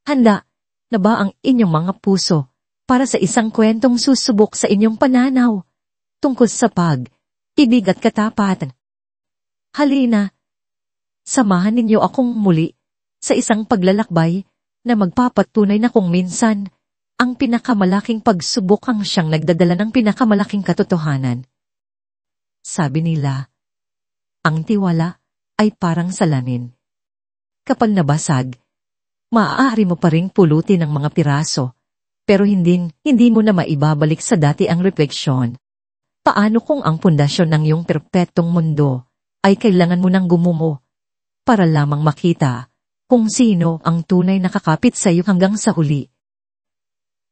Handa na ba ang inyong mga puso para sa isang kwentong susubok sa inyong pananaw tungkol sa pag-ibig at katapatan? Halina, samahan ninyo akong muli sa isang paglalakbay na magpapatunay na kung minsan ang pinakamalaking pagsubok ang siyang nagdadala ng pinakamalaking katotohanan. Sabi nila, ang tiwala ay parang salamin. Kapag nabasag, maaari mo pa ring pulutin ng mga piraso, pero hindi mo na maibabalik sa dati ang refleksyon. Paano kung ang pundasyon ng iyong perpetong mundo ay kailangan mo nang gumumo para lamang makita kung sino ang tunay nakakapit sa iyo hanggang sa huli?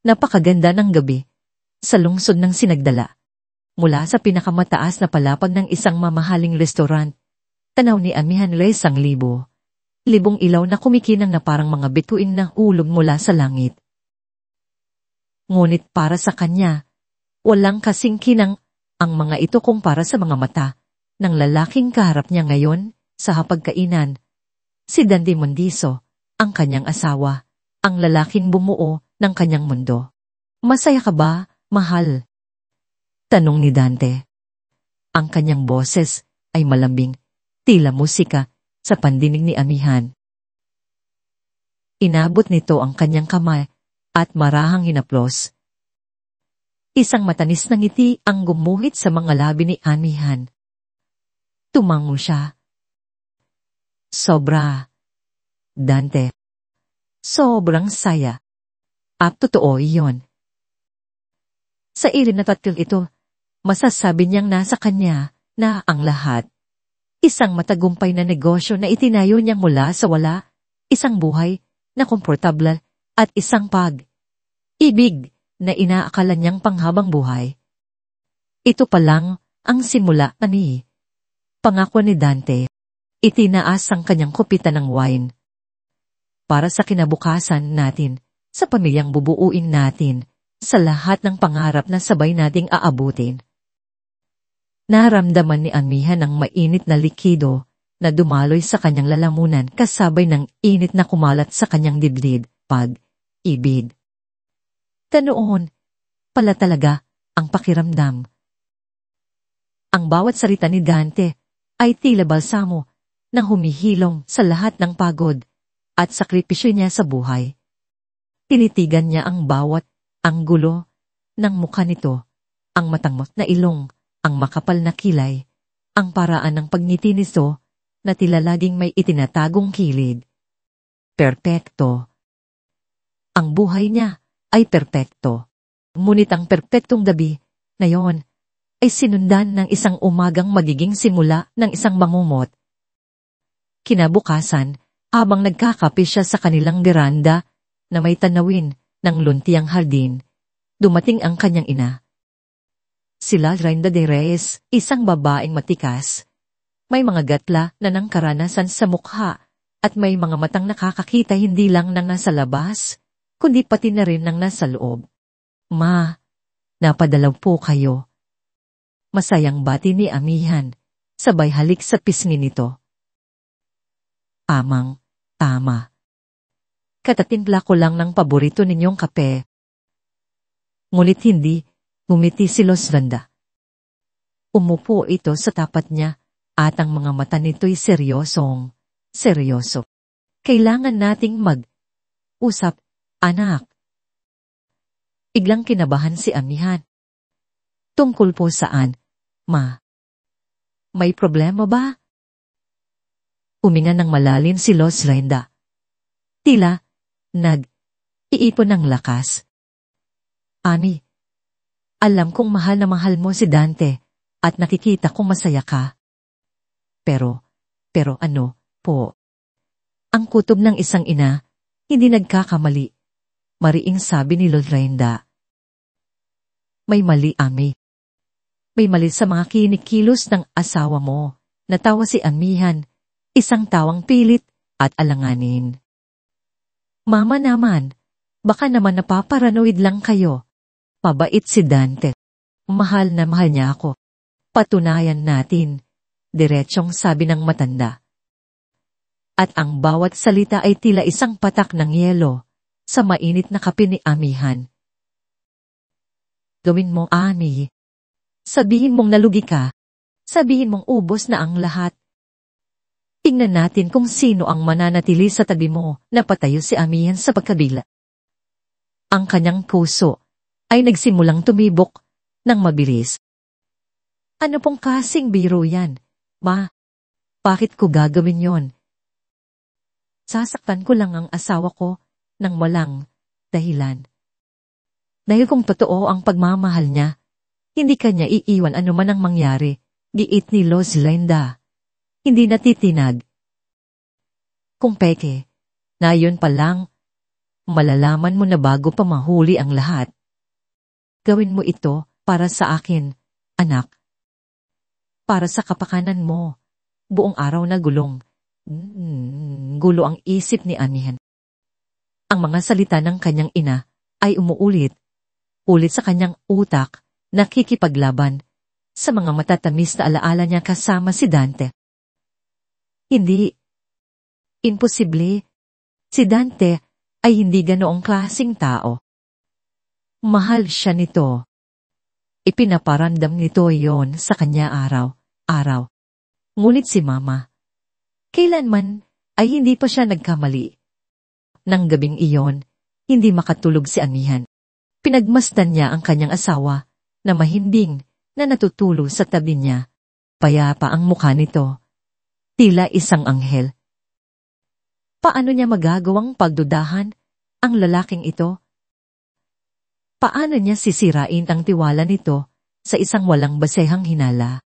Napakaganda ng gabi sa lungsod ng Sinagdala. Mula sa pinakamataas na palapag ng isang mamahaling restaurant, tanaw ni Amihan Reyes ang libong ilaw na kumikinang na parang mga bituin na hulog mula sa langit. Ngunit para sa kanya, walang kasing kinang ang mga ito kumpara sa mga mata ng lalaking kaharap niya ngayon sa hapagkainan. Si Dante Mondiso, ang kanyang asawa, ang lalaking bumuo ng kanyang mundo. Masaya ka ba, mahal? Tanong ni Dante. Ang kanyang boses ay malambing, tila musika sa pandinig ni Amihan. Inabot nito ang kanyang kamay at marahang hinaplos. Isang matanis na ngiti ang gumuhit sa mga labi ni Amihan. Tumango siya. Sobra, Dante. Sobrang saya. At totoo iyon. Sa irin na tatil ito, masasabi niyang nasa kanya na ang lahat. Isang matagumpay na negosyo na itinayo niyang mula sa wala, isang buhay na komportable at isang pag-ibig na inaakala niyang panghabang buhay. Ito pa lang ang simula ni pangako ni Dante. Itinaas ang kanyang kupitan ng wine. Para sa kinabukasan natin, sa pamilyang bubuuin natin, sa lahat ng pangarap na sabay nating aabutin. Naramdaman ni Amihan ang mainit na likido na dumaloy sa kanyang lalamunan kasabay ng init na kumalat sa kanyang dibdib, pag-ibig. Tanoon, pala talaga ang pakiramdam. Ang bawat salita ni Dante ay tila balsamo na humihilom sa lahat ng pagod at sakripisyo niya sa buhay. Tinitigan niya ang bawat anggulo ng mukha nito, ang matangmot na ilong, ang makapal na kilay, ang paraan ng pagngiti nito na tila laging may itinatagong kilid. Perpekto. Ang buhay niya ay perpekto. Ngunit ang perpektong gabi na yon ay sinundan ng isang umagang magiging simula ng isang mangumot. Kinabukasan, habang nagkakape siya sa kanilang beranda na may tanawin ng luntiang hardin, dumating ang kanyang ina. Sila Renda de Reyes, isang babaeng matikas. May mga gatla na nang karanasan sa mukha at may mga matang nakakakita hindi lang ng nasa labas, kundi pati na rin ng nasa loob. Ma, napadalaw po kayo. Masayang bati ni Amihan, sabay halik sa pisngi nito. Amang, tama. Katatimpla ko lang ng paborito ninyong kape. Ngunit hindi, ngumiti si Renda. Umupo ito sa tapat niya at ang mga mata nito'y seryoso. Kailangan nating mag-usap, anak. Biglang kinabahan si Amihan. Tungkol po saan, ma? May problema ba? Huminga ng malalim si Renda. Tila, nag-iipon ng lakas. Ani, alam kong mahal na mahal mo si Dante at nakikita kong masaya ka. Pero ano, po? Ang kutob ng isang ina, hindi nagkakamali. Mariing sabi ni Renda. May mali, Ami. May mali sa mga kinikilos ng asawa mo. Natawa si Amihan, isang tawang pilit at alanganin. Mama naman, baka naman napaparanoid lang kayo. Mabait si Dante. Mahal na mahal niya ako. Patunayan natin, diretsong sabi ng matanda. At ang bawat salita ay tila isang patak ng yelo sa mainit na kape ni Amihan. Gawin mo, Ami. Sabihin mong nalugi ka. Sabihin mong ubos na ang lahat. Tingnan natin kung sino ang mananatili sa tabi mo, napatayo si Amihan sa pagkabila. Ang kanyang puso ay nagsimulang tumibok ng mabilis. Ano pong kasing biro yan, Ma? Bakit ko gagawin yon? Sasaktan ko lang ang asawa ko nang walang dahilan. Dahil kung totoo ang pagmamahal niya, hindi kanya iiwan anuman ang mangyari, giit ni Linda. Hindi natitinag. Kung peke, na yun pa lang, malalaman mo na bago pa mahuli ang lahat. Gawin mo ito para sa akin, anak. Para sa kapakanan mo. Buong araw na gulong. Gulo ang isip ni Amihan. Ang mga salita ng kanyang ina ay umuulit. Ulit sa kanyang utak, nakikipaglaban sa mga matatamis na alaala niya kasama si Dante. Hindi. Imposible. Si Dante ay hindi ganoong klaseng tao. Mahal siya nito. Ipinaparamdam nito yon sa kanya araw-araw. Ngunit si Mama, kailanman ay hindi pa siya nagkamali. Nang gabing iyon, hindi makatulog si Amihan. Pinagmasdan niya ang kanyang asawa na mahimbing na natutulog sa tabi niya. Payapa ang mukha nito. Tila isang anghel. Paano niya magagawang pagdudahan ang lalaking ito? Paano niya sisirain ang tiwala nito sa isang walang basehang hinala?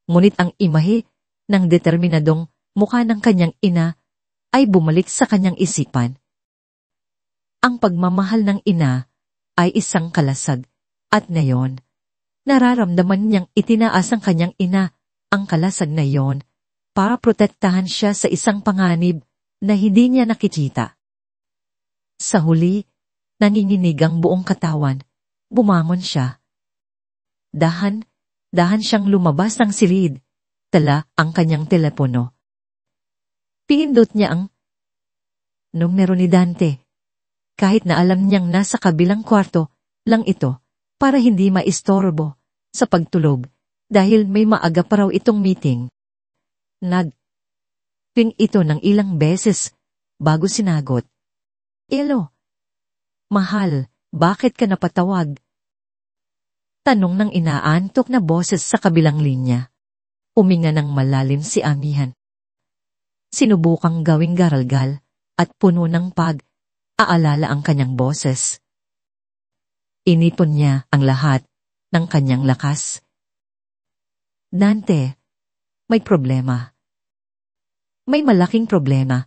Ngunit ang imahe ng determinadong mukha ng kanyang ina ay bumalik sa kanyang isipan. Ang pagmamahal ng ina ay isang kalasag at ngayon, nararamdaman niyang itinaas ang kanyang ina ang kalasag na yon para protektahan siya sa isang panganib na hindi niya nakikita. Sa huli, nanginginig ang buong katawan, bumangon siya. Dahan siyang lumabas ng silid, tala ang kanyang telepono. Pindot niya ang numero ni Dante. Kahit na alam niyang nasa kabilang kwarto lang ito para hindi maistorbo sa pagtulog dahil may maaga pa raw itong meeting. Nag-ping ito ng ilang beses bago sinagot. Hello. Mahal, bakit ka napatawag? Tanong ng inaantok na boses sa kabilang linya. Uminga ng malalim si Amihan. Sinubukang gawing garalgal at puno ng pag-aalala ang kanyang boses. Inipon niya ang lahat ng kanyang lakas. Dante, may problema. May malaking problema.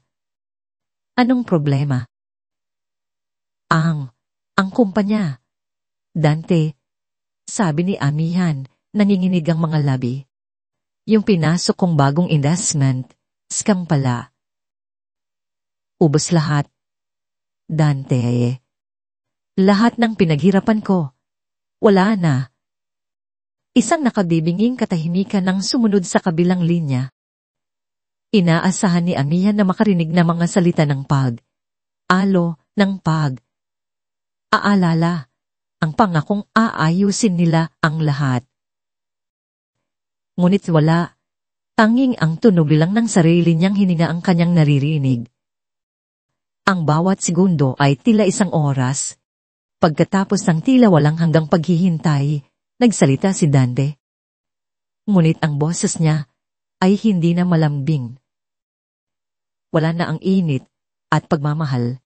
Anong problema? Ang kumpanya. Dante, sabi ni Amihan, nanginginig ang mga labi. Yung pinasok kong bagong investment, scam pala. Ubos lahat. Dante, lahat ng pinaghirapan ko, wala na. Isang nakabibinging katahimikan ang sumunod sa kabilang linya. Inaasahan ni Amihan na makarinig na mga salita ng aalala, ang pangakong aayusin nila ang lahat. Ngunit wala, tanging ang tunog lang ng sarili niyang hininga ang kanyang naririnig. Ang bawat segundo ay tila isang oras. Pagkatapos ng tila walang hanggang paghihintay, nagsalita si Dante. Ngunit ang boses niya ay hindi na malambing. Wala na ang init at pagmamahal.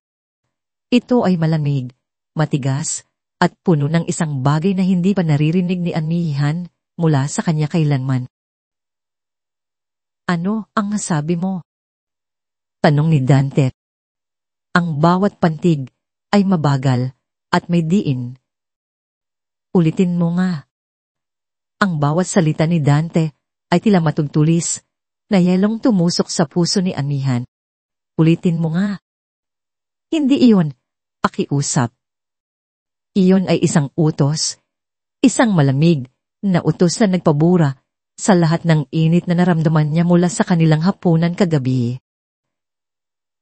Ito ay malamig, matigas, at puno ng isang bagay na hindi pa naririnig ni Amihan mula sa kanya kailanman. Ano ang sabi mo? Tanong ni Dante. Ang bawat pantig ay mabagal at may diin. Ulitin mo nga. Ang bawat salita ni Dante ay tila matugtulis na yelong tumusok sa puso ni Amihan. Ulitin mo nga. Hindi iyon pakiusap. Iyon ay isang utos, isang malamig na utos na nagpabura sa lahat ng init na naramdaman niya mula sa kanilang hapunan kagabi.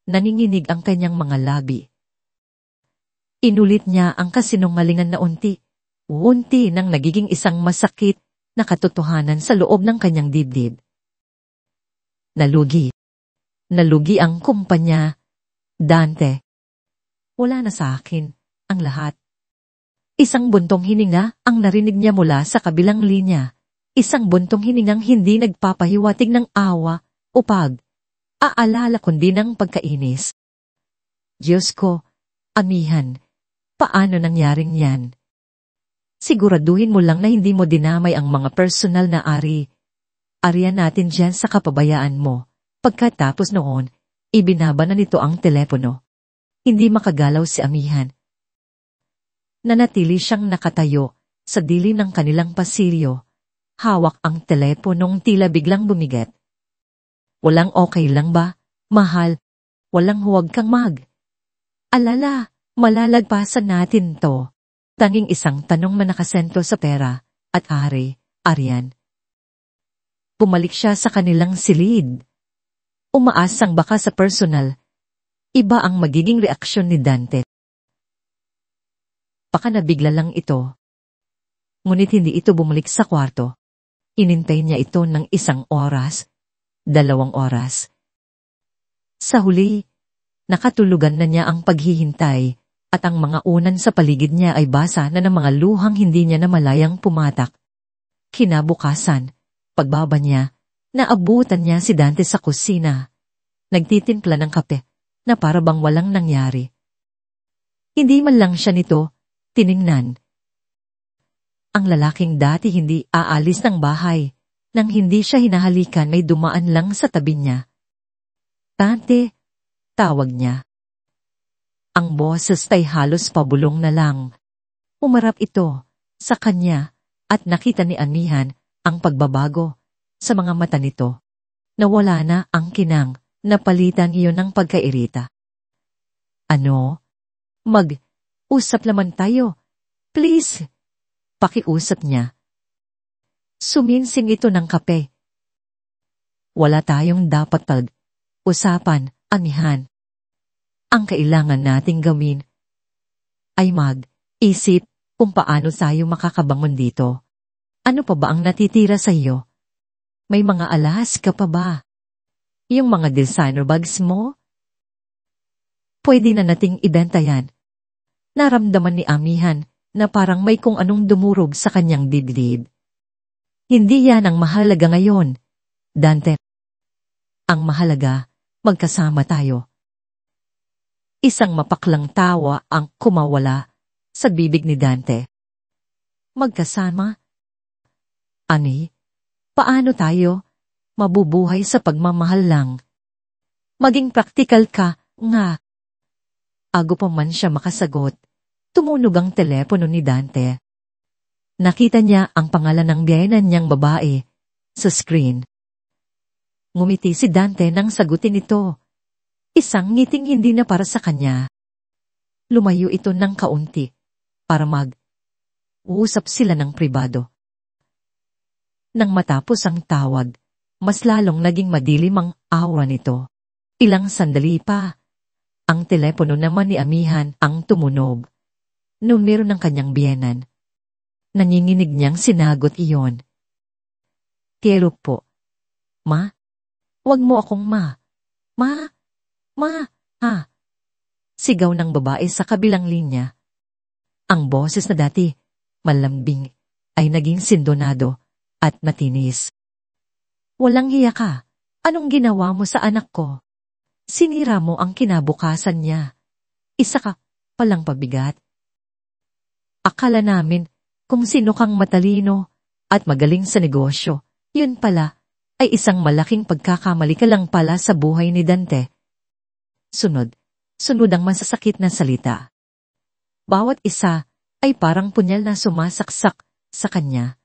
Naninginig ang kanyang mga labi Inulit niya ang kasinungalingan na unti nang nagiging isang masakit na katotohanan sa loob ng kanyang dibdib. Nalugi. Nalugi ang kumpanya. Dante. Wala na sa akin ang lahat. Isang buntong hininga ang narinig niya mula sa kabilang linya. Isang buntong hiningang hindi nagpapahiwatig ng awa o aalala kundi ng pagkainis. Diyos ko, amihan, paano nangyaring yan? Siguraduhin mo lang na hindi mo dinamay ang mga personal na ariyan natin dyan sa kapabayaan mo. Pagkatapos noon, ibinaba na nito ang telepono. Hindi makagalaw si amihan. Nanatili siyang nakatayo sa dilim ng kanilang pasilyo. Hawak ang teleponong tila biglang bumigat. Walang okay lang ba, mahal? Walang huwag kang alala, malalagpasan natin to. Tanging isang tanong na nakasentro sa pera at Arian. Bumalik siya sa kanilang silid. Umaasang baka sa personal, iba ang magiging reaksyon ni Dante. Baka nabigla lang ito. Ngunit hindi ito bumalik sa kwarto. Inintay niya ito ng 1 oras, 2 oras. Sa huli, nakatulugan na niya ang paghihintay at ang mga unan sa paligid niya ay basa na ng mga luhang hindi niya namalayang pumatak. Kinabukasan, pagbaba niya, naabutan niya si Dante sa kusina. Nagtitimpla ng kape na para bang walang nangyari. Hindi man lang siya nito tiningnan. Ang lalaking dati hindi aalis ng bahay. Nang hindi siya hinahalikan may dumaan lang sa tabi niya. Dante, tawag niya. Ang boses ay halos pabulong na lang. Umarap ito sa kanya at nakita ni amihan ang pagbabago sa mga mata nito. Nawala na ang kinang, napalitan iyon ng pagkairita. Ano? Mag-usap naman tayo. Please. Pakiusap niya. Suminsing ito ng kape. Wala tayong dapat usapan, amihan. Ang kailangan nating gawin ay mag-isip kung paano tayo makakabangon dito. Ano pa ba ang natitira sa iyo? May mga alas ka pa ba? Yung mga designer bags mo? Pwede na nating ibenta yan. Naramdaman ni amihan na parang may kung anong dumurog sa kanyang dibdib. Hindi yan ang mahalaga ngayon, Dante. Ang mahalaga, magkasama tayo. Isang mapaklang tawa ang kumawala sa bibig ni Dante. Magkasama? Ani, paano tayo mabubuhay sa pagmamahal lang? Maging praktikal ka nga. Ago pa man siya makasagot, tumunog ang telepono ni Dante. Nakita niya ang pangalan ng biyenan niyang babae sa screen. Ngumiti si Dante nang sagutin ito. Isang ngiting hindi na para sa kanya. Lumayo ito ng kaunti para uusap sila ng pribado. Nang matapos ang tawag, mas lalong naging madilim ang aura nito. Ilang sandali pa, ang telepono naman ni amihan ang tumunog. Numero ng kanyang biyenan. Nanginginig niyang sinagot iyon. Kero po. Ma? Huwag mo akong ma. Ma? Ha? Sigaw ng babae sa kabilang linya. Ang boses na dati, malambing, ay naging sindonado at matinis. Walang hiya ka. Anong ginawa mo sa anak ko? Sinira mo ang kinabukasan niya. Isa ka palang pabigat. Akala namin kung sino kang matalino at magaling sa negosyo, yun pala ay isang malaking pagkakamali ka lang pala sa buhay ni Dante. Sunod ang masasakit na salita. Bawat isa ay parang punyal na sumasaksak sa kanya.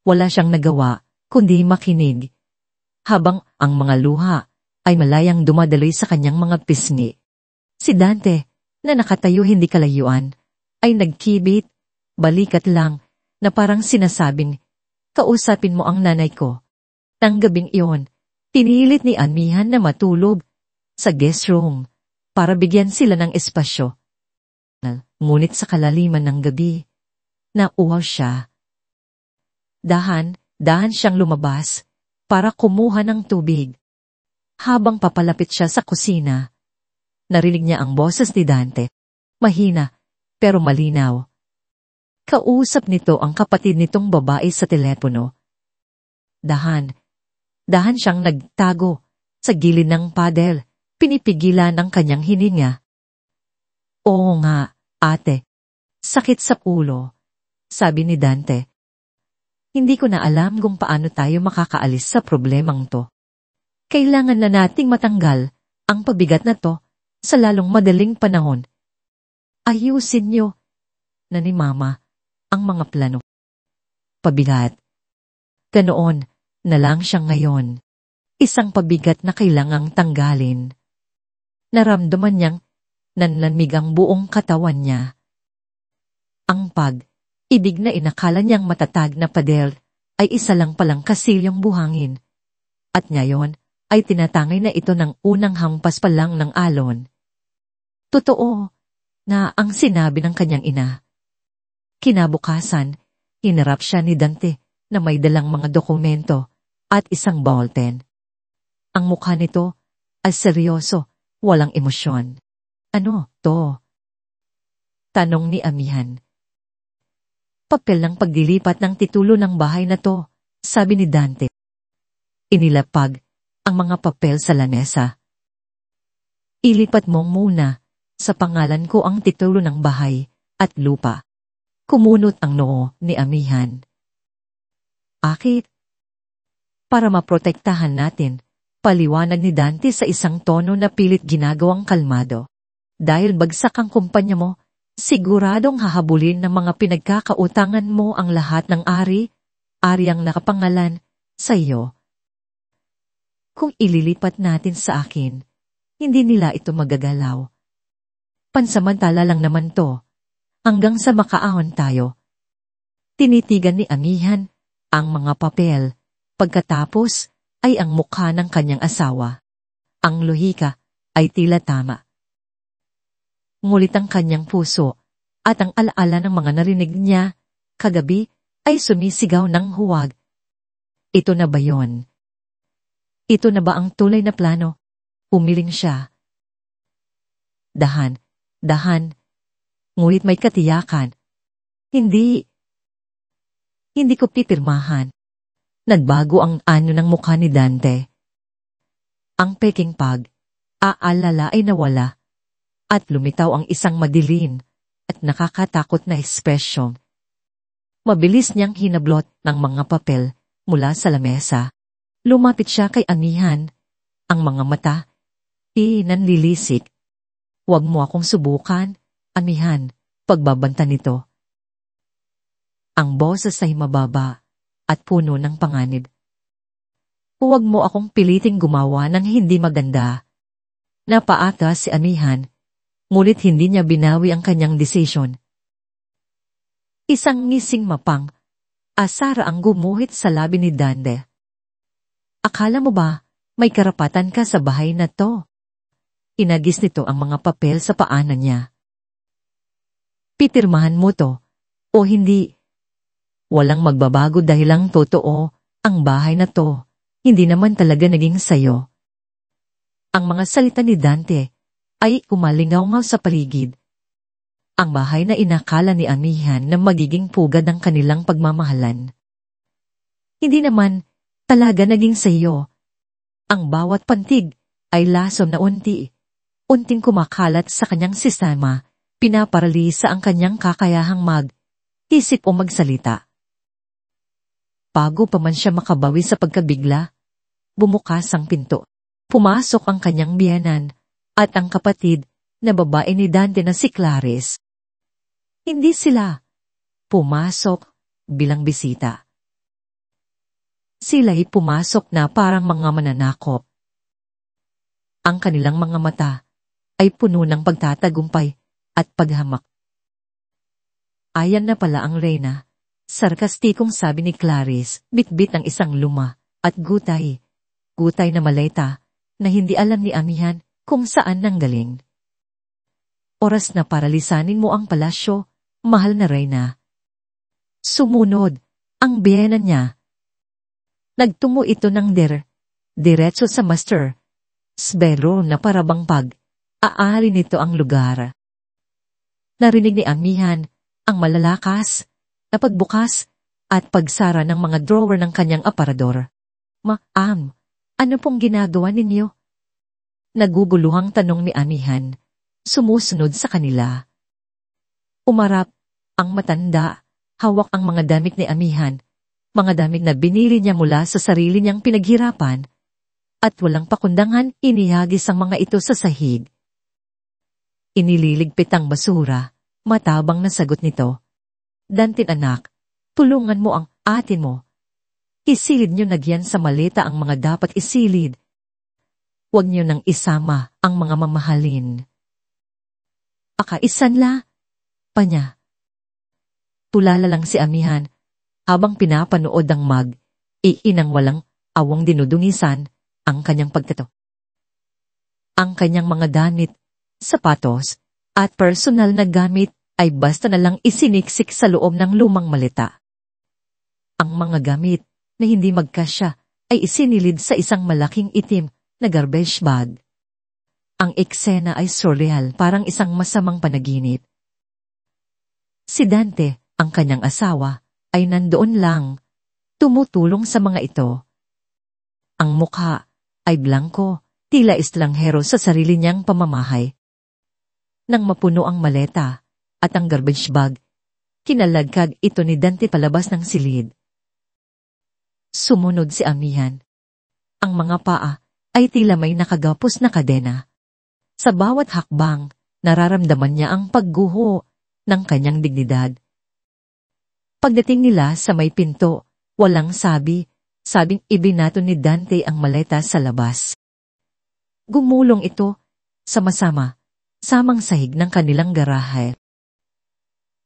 Wala siyang nagawa kundi makinig, habang ang mga luha ay malayang dumadaloy sa kanyang mga pisngi. Si Dante, na nakatayo hindi kalayuan, ay nagkibit, balikat lang, na parang sinasabing, kausapin mo ang nanay ko. Nang gabing iyon, pinilit ni amihan na matulog sa guest room para bigyan sila ng espasyo. Ngunit sa kalaliman ng gabi, nauhaw siya. Dahan siyang lumabas para kumuha ng tubig. Habang papalapit siya sa kusina, narinig niya ang boses ni Dante. Mahina, pero malinaw. Kausap nito ang kapatid nitong babae sa telepono. Dahan siyang nagtago sa gilid ng padel, pinipigilan ang kanyang hininga. Oo nga, ate. Sakit sa ulo, sabi ni Dante. Hindi ko na alam kung paano tayo makakaalis sa problemang to. Kailangan na nating matanggal ang pabigat na to sa lalong madaling panahon. Ayusin niyo na ni Mama ang mga plano. Pabigat. Ganoon na lang siya ngayon. Isang pabigat na kailangang tanggalin. Naramdaman niyang nanlamig ang buong katawan niya. Ang pag-ibig na inakala niyang matatag na padel ay isa lang palang kasilyong buhangin. At ngayon ay tinatangay na ito ng unang hampas pa lang ng alon. Totoo na ang sinabi ng kanyang ina. Kinabukasan, hinarap siya ni Dante na may dalang mga dokumento at isang ballpen. Ang mukha nito ay seryoso, walang emosyon. Ano to? Tanong ni Amihan. Papel ng pagdilipat ng titulo ng bahay na to, sabi ni Dante. Inilapag ang mga papel sa lamesa. Ilipat mo muna sa pangalan ko ang titulo ng bahay at lupa. Kumunot ang noo ni Amihan. Akit? Para maprotektahan natin, paliwanag ni Dante sa isang tono na pilit ginagawang kalmado. Dahil bagsak ang kumpanya mo, siguradong hahabulin ng mga pinagkakautangan mo ang lahat ng ari ang nakapangalan sa iyo. Kung ililipat natin sa akin, hindi nila ito magagalaw. Pansamantala lang naman to, hanggang sa makaahon tayo. Tinitigan ni Amihan ang mga papel, pagkatapos ay ang mukha ng kanyang asawa. Ang lohika ay tila tama. Ngulit ang kanyang puso at ang alaala ng mga narinig niya kagabi ay sumisigaw ng huwag. Ito na ba yon? Ito na ba ang tunay na plano? Umiling siya. Dahan, ngunit may katiyakan. Hindi ko pipirmahan. Nagbago ang anyo ng mukha ni Dante. Ang peking aalala ay nawala at lumitaw ang isang madilim at nakakatakot na espresyon. Mabilis niyang hinablot ng mga papel mula sa lamesa. Lumapit siya kay Amihan. Ang mga mata, nanlilisik. Huwag mo akong subukan, Amihan, pagbabanta nito. Ang boses ay mababa at puno ng panganib. Huwag mo akong piliting gumawa ng hindi maganda. Napaata si Amihan, ngunit hindi niya binawi ang kanyang desisyon. Isang ngising mapang, asara ang gumuhit sa labi ni Dante. Akala mo ba may karapatan ka sa bahay na to? Inagis nito ang mga papel sa paanan niya. Pipirmahan mo to, o hindi? Walang magbabago dahil lang totoo, ang bahay na to, hindi naman talaga naging sayo. Ang mga salita ni Dante ay umalingaw-ngaw sa paligid. Ang bahay na inakala ni Amihan na magiging pugad ng kanilang pagmamahalan. Hindi naman talaga naging sayo. Ang bawat pantig ay lason na unting kumakalat sa kanyang sistema, pinaparalisa ang kanyang kakayahang mag-isip o magsalita. Bago pa man siya makabawi sa pagkabigla, bumukas ang pinto. Pumasok ang kanyang biyanan at ang kapatid na babae ni Dante na si Clarice. Hindi sila pumasok bilang bisita. Sila'y pumasok na parang mga mananakop. Ang kanilang mga mata ay puno ng pagtatagumpay at paghamak. Ayan na pala ang reyna, sarkastikong sabi ni Clarice, bitbit ang isang luma at gutay na maleta na hindi alam ni Amihan kung saan nanggaling. Oras na para lisanin mo ang palasyo, mahal na Reyna. Sumunod ang biyena niya. Nagtungo ito ng diretso sa master. Sbero na parabang aari nito ang lugar. Narinig ni Amihan ang malalakas na pagbukas at pagsara ng mga drawer ng kanyang aparador. Ma'am, ano pong ginagawa ninyo? Naguguluhang tanong ni Amihan, sumusunod sa kanila. Umarap ang matanda, hawak ang mga damit ni Amihan, mga damit na binili niya mula sa sarili niyang pinaghirapan, at walang pakundangan inihagis ang mga ito sa sahig. Inililigpit ang basura, matabang na sagot nito. Dantin anak, tulungan mo ang atin mo. Isilid niyo nagyan sa maleta ang mga dapat isilid. Huwag niyo nang isama ang mga mamahalin. Akaisanla, panya. Tulala lang si Amihan habang pinapanood ang iinang walang awang dinudungisan ang kanyang pagkato. Ang kanyang mga damit, sapatos, at personal na gamit ay basta na lang isiniksik sa loob ng lumang maleta. Ang mga gamit na hindi magkasya ay isinilid sa isang malaking itim na garbage bag. Ang eksena ay surreal, parang isang masamang panaginip. Si Dante, ang kanyang asawa, ay nandoon lang, tumutulong sa mga ito. Ang mukha ay blanko, tila estranghero sa sarili niyang pamamahay. Nang mapuno ang maleta at ang garbage bag, kinalagkag ito ni Dante palabas ng silid. Sumunod si Amihan. Ang mga paa ay tila may nakagapos na kadena. Sa bawat hakbang, nararamdaman niya ang pagguho ng kanyang dignidad. Pagdating nila sa may pinto, walang sabing ibinato ni Dante ang maleta sa labas. Gumulong ito, samang sahig ng kanilang garahe.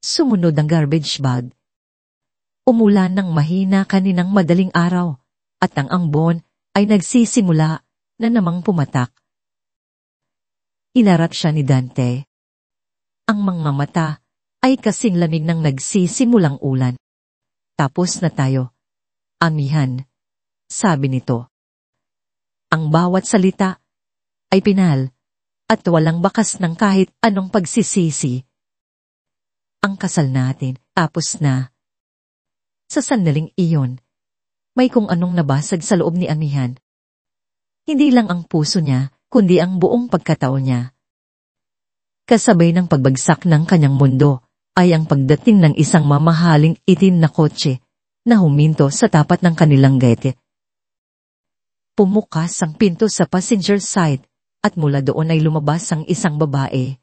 Sumunod ang garbage bag. Umulan ng mahina kaninang madaling araw, at ang ambon ay nagsisimula na namang pumatak. Inarap siya ni Dante. Ang mga mata ay kasing lamig ng nagsisimulang ulan. Tapos na tayo, Amihan, sabi nito. Ang bawat salita ay pinal at walang bakas ng kahit anong pagsisisi. Ang kasal natin, tapos na. Sa sandaling iyon, may kung anong nabasag sa loob ni Amihan. Hindi lang ang puso niya, kundi ang buong pagkatao niya. Kasabay ng pagbagsak ng kanyang mundo, ay ang pagdating ng isang mamahaling itim na kotse na huminto sa tapat ng kanilang gate. Pumukas ang pinto sa passenger side at mula doon ay lumabas ang isang babae,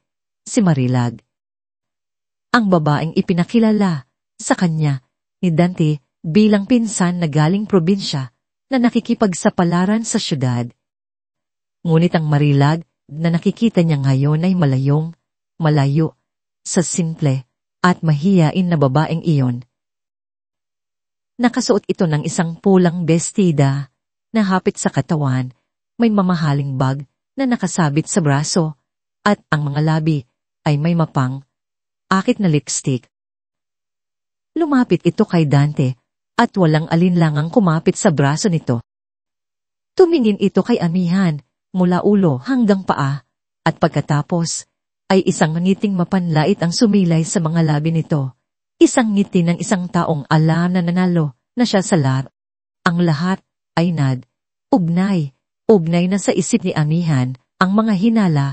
si Marilag. Ang babaeng ipinakilala sa kanya ni Dante bilang pinsan na galing probinsya na nakikipagsapalaran sa syudad. Ngunit ang Marilag na nakikita niya ngayon ay malayo sa simple at mahiyain na babaeng iyon. Nakasuot ito ng isang pulang bestida na hapit sa katawan, may mamahaling bag na nakasabit sa braso, at ang mga labi ay may akit na lipstick. Lumapit ito kay Dante at walang alinlangang kumapit sa braso nito. Tumingin ito kay Amihan mula ulo hanggang paa at pagkatapos ay isang ngiting mapanlait ang sumilay sa mga labi nito. Isang ngiti ng isang taong alam na nanalo na siya sa lahat. Ang lahat ay ugnay na sa isip ni Amihan ang mga hinala,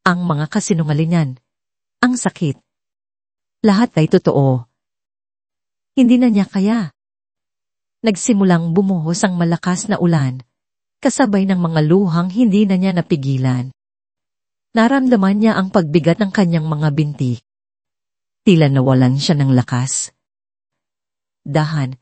ang mga kasinungalingan, ang sakit. Lahat ay totoo. Hindi na niya kaya. Nagsimulang bumuhos ang malakas na ulan, kasabay ng mga luhang hindi na niya napigilan. Naramdaman niya ang pagbigat ng kanyang mga binti. Tila nawalan siya ng lakas. Dahan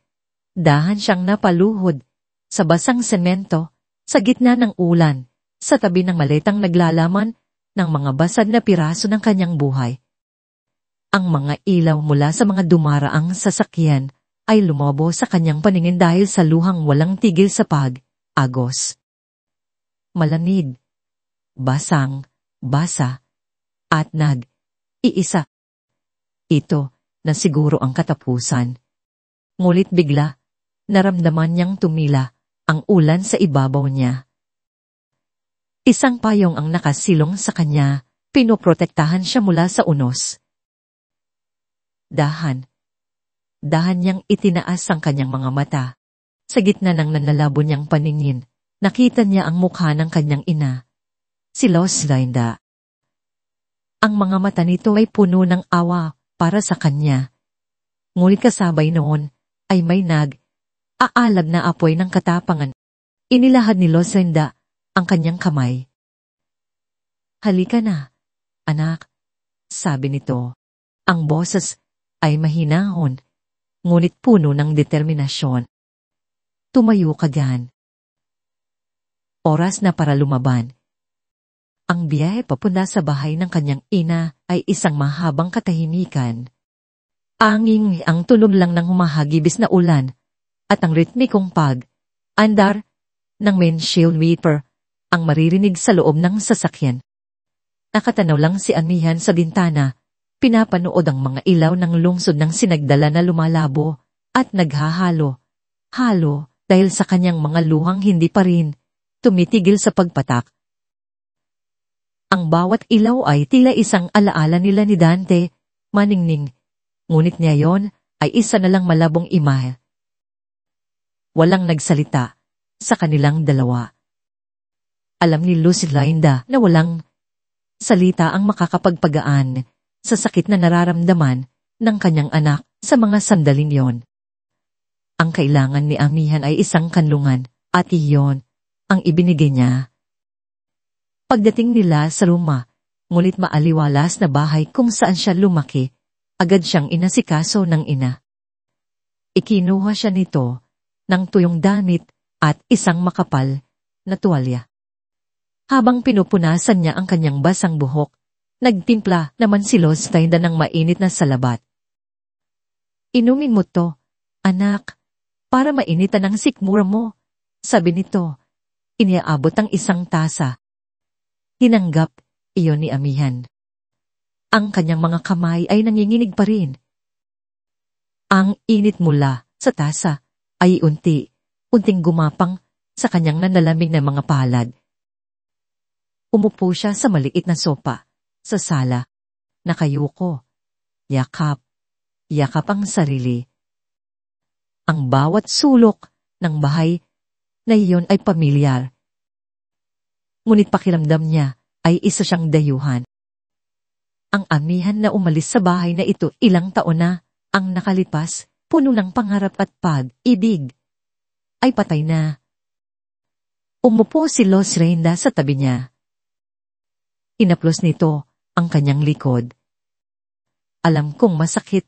siyang napaluhod sa basang semento, sa gitna ng ulan, sa tabi ng maletang naglalaman ng mga basad na piraso ng kanyang buhay. Ang mga ilaw mula sa mga dumaraang sasakyan ay lumobo sa kanyang paningin dahil sa luhang walang tigil sa pag-agos. Malamig, basa, at nag-iisa. Ito na siguro ang katapusan. Ngulit bigla, naramdaman niyang tumila ang ulan sa ibabaw niya. Isang payong ang nakasilong sa kanya, pinoprotektahan siya mula sa unos. Dahan niyang itinaas ang kanyang mga mata. Sa gitna ng nanlalabo niyang paningin, nakita niya ang mukha ng kanyang ina, si Loslainda. Ang mga mata nito ay puno ng awa para sa kanya. Ngunit kasabay noon ay may aalag na apoy ng katapangan. Inilahad ni Loslainda ang kanyang kamay. "Halika na, anak," sabi nito. Ang boses ay mahinahon, ngunit puno ng determinasyon. "Tumayo ka diyan. Oras na para lumaban." Ang biyahe papunta sa bahay ng kanyang ina ay isang mahabang katahimikan. Anging ang tunog lang ng humahagibis na ulan at ang ritmikong pag-andar ng windshield wiper ang maririnig sa loob ng sasakyan. Nakatanaw lang si Amihan sa bintana, pinapanood ang mga ilaw ng lungsod ng sinagdala na lumalabo at naghahalo dahil sa kanyang mga luhang hindi pa rin tumitigil sa pagpatak. Ang bawat ilaw ay tila isang alaala nila ni Dante, maningning, ngunit ngayon ay isa na lang malabong imahe. Walang nagsalita sa kanilang dalawa. Alam ni Loslainda na walang salita ang makakapagpagaan sa sakit na nararamdaman ng kanyang anak sa mga sandaling yon. Ang kailangan ni Amihan ay isang kanlungan at iyon ang ibinigay niya. Pagdating nila sa luma, ngunit maaliwalas na bahay kung saan siya lumaki, agad siyang inasikaso ng ina. Ikinuha siya nito ng tuyong damit at isang makapal na tuwalya. Habang pinupunasan niya ang kanyang basang buhok, nagtimpla naman si Loslainda ng mainit na salabat. "Inumin mo to, anak, para mainitan ang sikmura mo," sabi nito. Iniaabot ang isang tasa. Tinanggap iyon ni Amihan. Ang kanyang mga kamay ay nanginginig pa rin. Ang init mula sa tasa ay unting gumapang sa kanyang nanalamig na mga palad. Umupo siya sa maliit na sopa sa sala. Nakayuko. Yakap ang sarili. Ang bawat sulok ng bahay na iyon ay pamilyar. Ngunit pakiramdam niya ay isa siyang dayuhan. Ang Amihan na umalis sa bahay na ito ilang taon na ang nakalipas, puno ng pangarap at pag-ibig, ay patay na. Umupo si Loslainda sa tabi niya. Inaplos nito ang kanyang likod. "Alam kong masakit,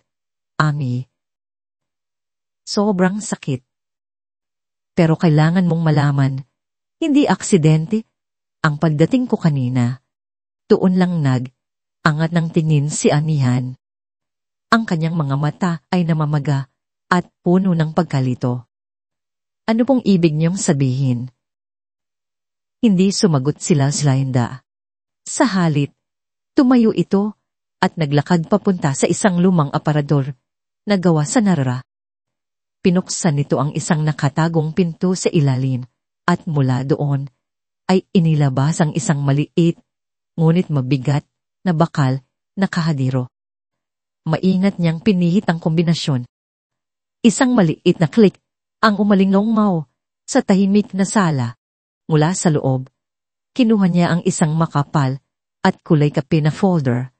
Ami. Sobrang sakit. Pero kailangan mong malaman, hindi aksidente ang pagdating ko kanina." Doon lang angat ng tingin si Amihan. Ang kanyang mga mata ay namamaga at puno ng pagkalito. "Ano pong ibig niyong sabihin?" Hindi sumagot si Loslainda. Sa halip, tumayo ito at naglakad papunta sa isang lumang aparador na gawa sa narara. Pinuksan nito ang isang nakatagong pinto sa ilalim at mula doon ay inilabas ang isang maliit, ngunit mabigat na bakal na kahadiro. Maingat niyang pinihit ang kombinasyon. Isang maliit na click ang umalingaw sa tahimik na sala. Mula sa loob, kinuha niya ang isang makapal at kulay kape na folder.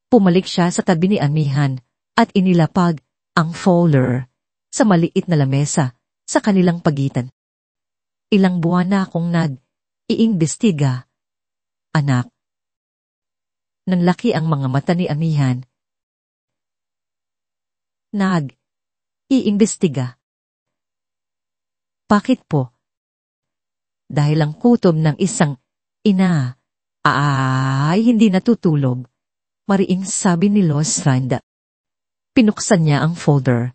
Pumalik siya sa tabi ni Amihan at inilapag ang folder sa maliit na lamesa sa kanilang pagitan. "Ilang buwan na akong nag-iimbestiga, anak." Nanlaki ang mga mata ni Amihan. "Nag-iimbestiga? Bakit po?" "Dahil ang kutob ng isang ina ay hindi natutulog," mariing sabi ni Loslainda. Pinuksan niya ang folder.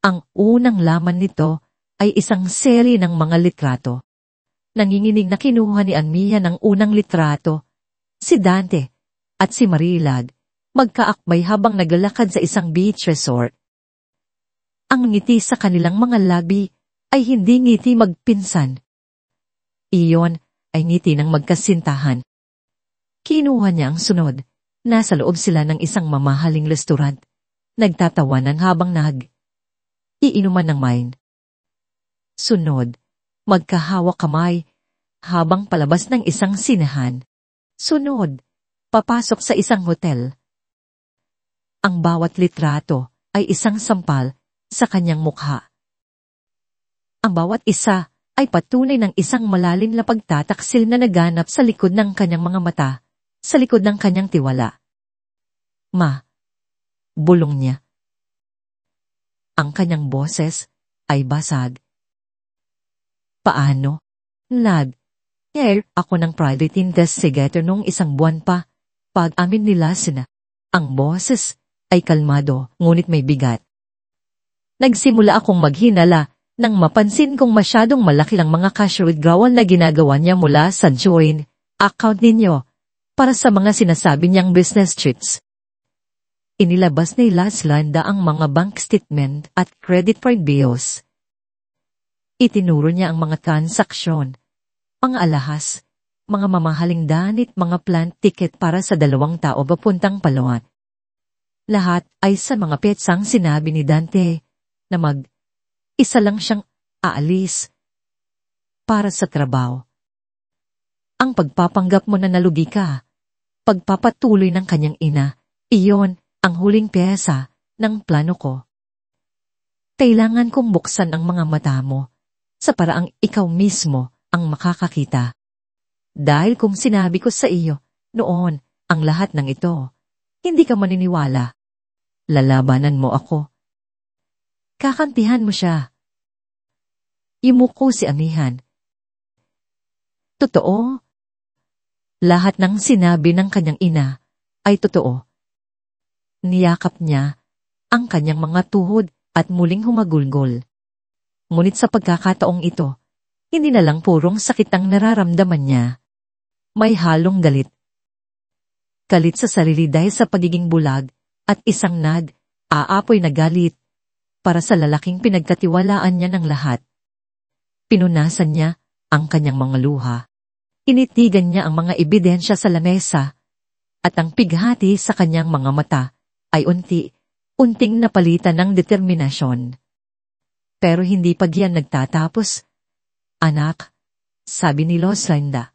Ang unang laman nito ay isang seri ng mga litrato. Nanginginig na kinuha ni Amihan ang unang litrato. Si Dante at si Marilad magkaakbay habang naglalakad sa isang beach resort. Ang ngiti sa kanilang mga labi ay hindi ngiti magpinsan. Iyon ay ngiti ng magkasintahan. Kinuha niya ang sunod. Nasa loob sila ng isang mamahaling restaurant. Nagtatawanan habang iinuman ng wine. Sunod, magkahawak kamay habang palabas ng isang sinehan. Sunod, papasok sa isang hotel. Ang bawat litrato ay isang sampal sa kanyang mukha. Ang bawat isa ay patunay ng isang malalim na pagtataksil na naganap sa likod ng kanyang mga mata, sa likod ng kanyang tiwala. Bulong niya. Ang kanyang boses ay basag. Paano? Ako ng private investigator noong isang buwan pa. Pag-amin nila sina. Ang boses ay kalmado, ngunit may bigat. Nagsimula akong maghinala nang mapansin kong masyadong malaki ang mga cash withdrawal na ginagawa niya mula sa joint account ninyo para sa mga sinasabi niyang business trips. Inilabas ni Laslanda ang mga bank statement at credit card bills. Itinuro niya ang mga transaksyon, mga alahas, mga mamahaling danit, mga plant ticket para sa 2 tao papuntang Palawan. Lahat ay sa mga petsang sinabi ni Dante na isa lang siyang aalis para sa trabaho. Ang pagpapanggap mo na nalugi ka, pagpapatuloy ng kanyang ina, iyon ang huling pyesa ng plano ko. Kailangan kong buksan ang mga mata mo sa paraang ikaw mismo ang makakakita. Dahil kung sinabi ko sa iyo noon ang lahat ng ito, hindi ka maniniwala. Lalabanan mo ako. Kakampihan mo siya. Yumuko si Amihan. Totoo. Lahat ng sinabi ng kanyang ina ay totoo. Niyakap niya ang kanyang mga tuhod at muling humagulgol. Ngunit sa pagkakataong ito, hindi na lang purong sakit ang nararamdaman niya. May halong galit. Galit sa sarili dahil sa pagiging bulag at isang aapoy na galit para sa lalaking pinagkatiwalaan niya ng lahat. Pinunasan niya ang kanyang mga luha. Initigan niya ang mga ebidensya sa lamesa at ang pighati sa kanyang mga mata ay unting napalitan ng determinasyon. Pero hindi pa diyan nagtatapos. Anak, sabi ni Laslanda,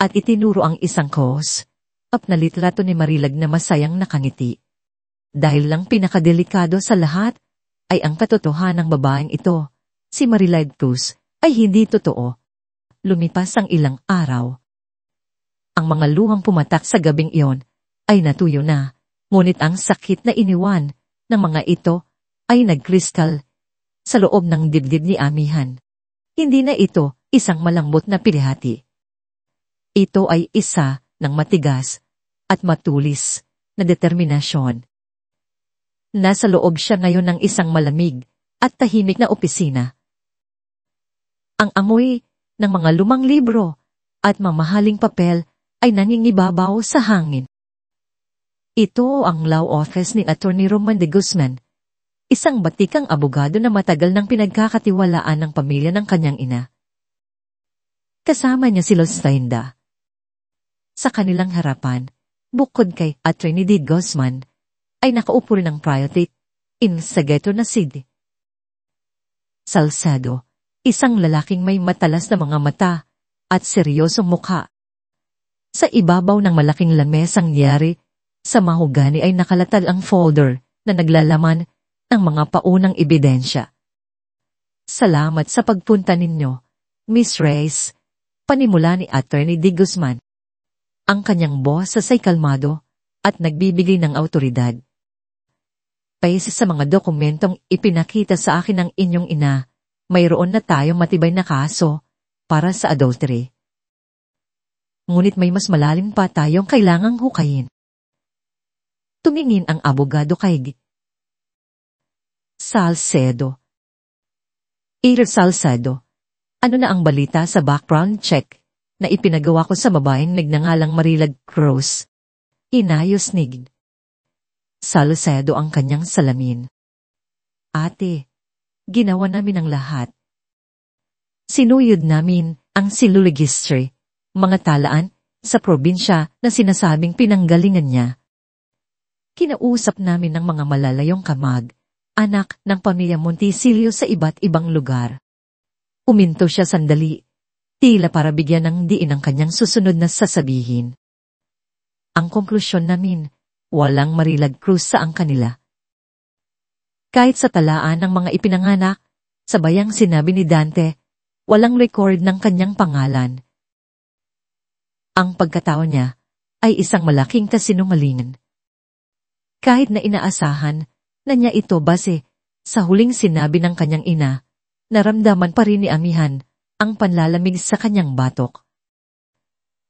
at itinuro ang isang close-up na litrato ni Marilag na masayang nakangiti. Dahil lang pinakadelikado sa lahat ay ang katotohanan ng babaeng ito, si Marilag Cruz, ay hindi totoo. Lumipas ang ilang araw. Ang mga luhang pumatak sa gabing iyon ay natuyo na, ngunit ang sakit na iniwan ng mga ito ay nagkristal sa loob ng dibdib ni Amihan. Hindi na ito isang malambot na pilihati. Ito ay isa ng matigas at matulis na determinasyon. Nasa loob siya ngayon ng isang malamig at tahimik na opisina. Ang amoy ng mga lumang libro at mamahaling papel ay nangingibabaw sa hangin. Ito ang law office ni Attorney Roman de Guzman, isang batikang abogado na matagal nang pinagkakatiwalaan ng pamilya ng kanyang ina. Kasama niya si Laslanda. Sa kanilang harapan, bukod kay Attorney de Guzman, ay nakaupo rin ang private investigator na si Salcedo, isang lalaking may matalas na mga mata at seryosong mukha. Sa ibabaw ng malaking lamesang yari, sa mahogani ay nakalatag ang folder na naglalaman ng mga paunang ebidensya. Salamat sa pagpunta ninyo, Miss Reyes, panimula ni Attorney de Guzman. Ang kanyang boses ay kalmado at nagbibigay ng awtoridad. Base sa mga dokumentong ipinakita sa akin ng inyong ina, mayroon na tayong matibay na kaso para sa adultery. Ngunit may mas malalim pa tayong kailangang hukayin. Tumingin ang abogado kay Salcedo. Salcedo, Ano na ang balita sa background check na ipinagawa ko sa babaeng nagnangalang Marilag Cruz? Inayos ni Salcedo ang kanyang salamin. Ate, ginawa namin ang lahat. Sinuyod namin ang silulregistry, mga talaan sa probinsya na sinasabing pinanggalingan niya. Kinausap namin ng mga malalayong kamag, anak ng pamilya Monticello sa iba't ibang lugar. Uminto siya sandali, tila para bigyan ng diin ang kanyang susunod na sasabihin. Ang konklusyon namin, walang Marilag Cruz sa ang kanila. Kahit sa talaan ng mga ipinanganak, sabayang sinabi ni Dante, walang record ng kanyang pangalan. Ang pagkatao niya ay isang malaking kasinungalingan. Kahit na inaasahan na niya ito base sa huling sinabi ng kanyang ina, naramdaman pa rin ni Amihan ang panlalamig sa kanyang batok.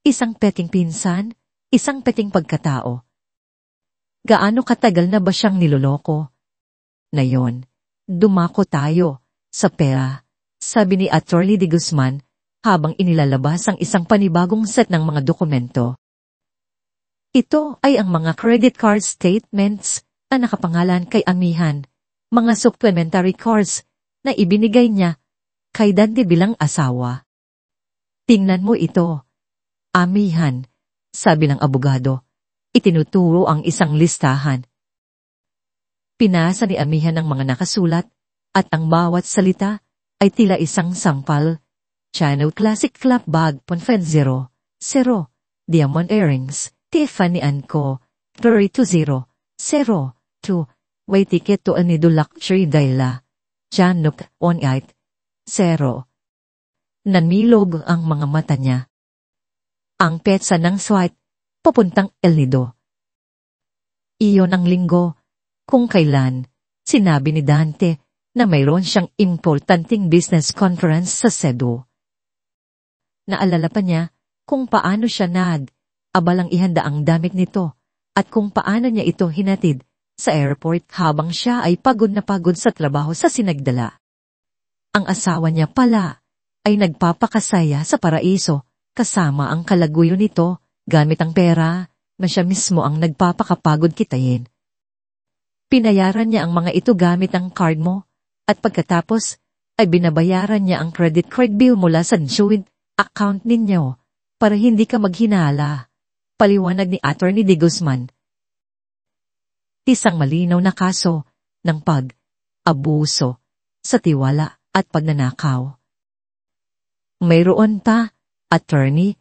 Isang peking pinsan, isang peking pagkatao. Gaano katagal na ba siyang niloloko? Ngayon, dumako tayo sa pera, sabi ni Attorney de Guzman habang inilalabas ang isang panibagong set ng mga dokumento. Ito ay ang mga credit card statements na nakapangalan kay Amihan, mga supplementary cards na ibinigay niya kay Dante bilang asawa. Tingnan mo ito, Amihan, sabi ng abogado. Itinuturo ang isang listahan. Pinasa ni Amihan ang mga nakasulat at ang bawat salita ay tila isang sampal. Channel Classic Club Bag Ponfed 0, Diamond Earrings, Tiffany & Co, 320, 2, Way Ticket to Anido Luxury Daila, Januk 18, 0. Nanmilog ang mga mata niya. Ang petsa ng swipe, papuntang El Nido. Iyon ang linggo, kung kailan, sinabi ni Dante na mayroon siyang importanteng business conference sa Cebu. Naalala pa niya kung paano siya abalang ihanda ang damit nito at kung paano niya ito hinatid sa airport habang siya ay pagod na pagod sa trabaho sa sinagdala. Ang asawa niya pala ay nagpapakasaya sa paraiso kasama ang kalaguyo nito gamit ang pera na siya mismo ang nagpapakapagod kitayin. Pinayaran niya ang mga ito gamit ang card mo at pagkatapos ay binabayaran niya ang credit card bill mula sa joint account ninyo para hindi ka maghinala, paliwanag ni Attorney de Guzman. Isang malinaw na kaso ng pag-abuso sa tiwala at pagnanakaw. Mayroon pa, Attorney,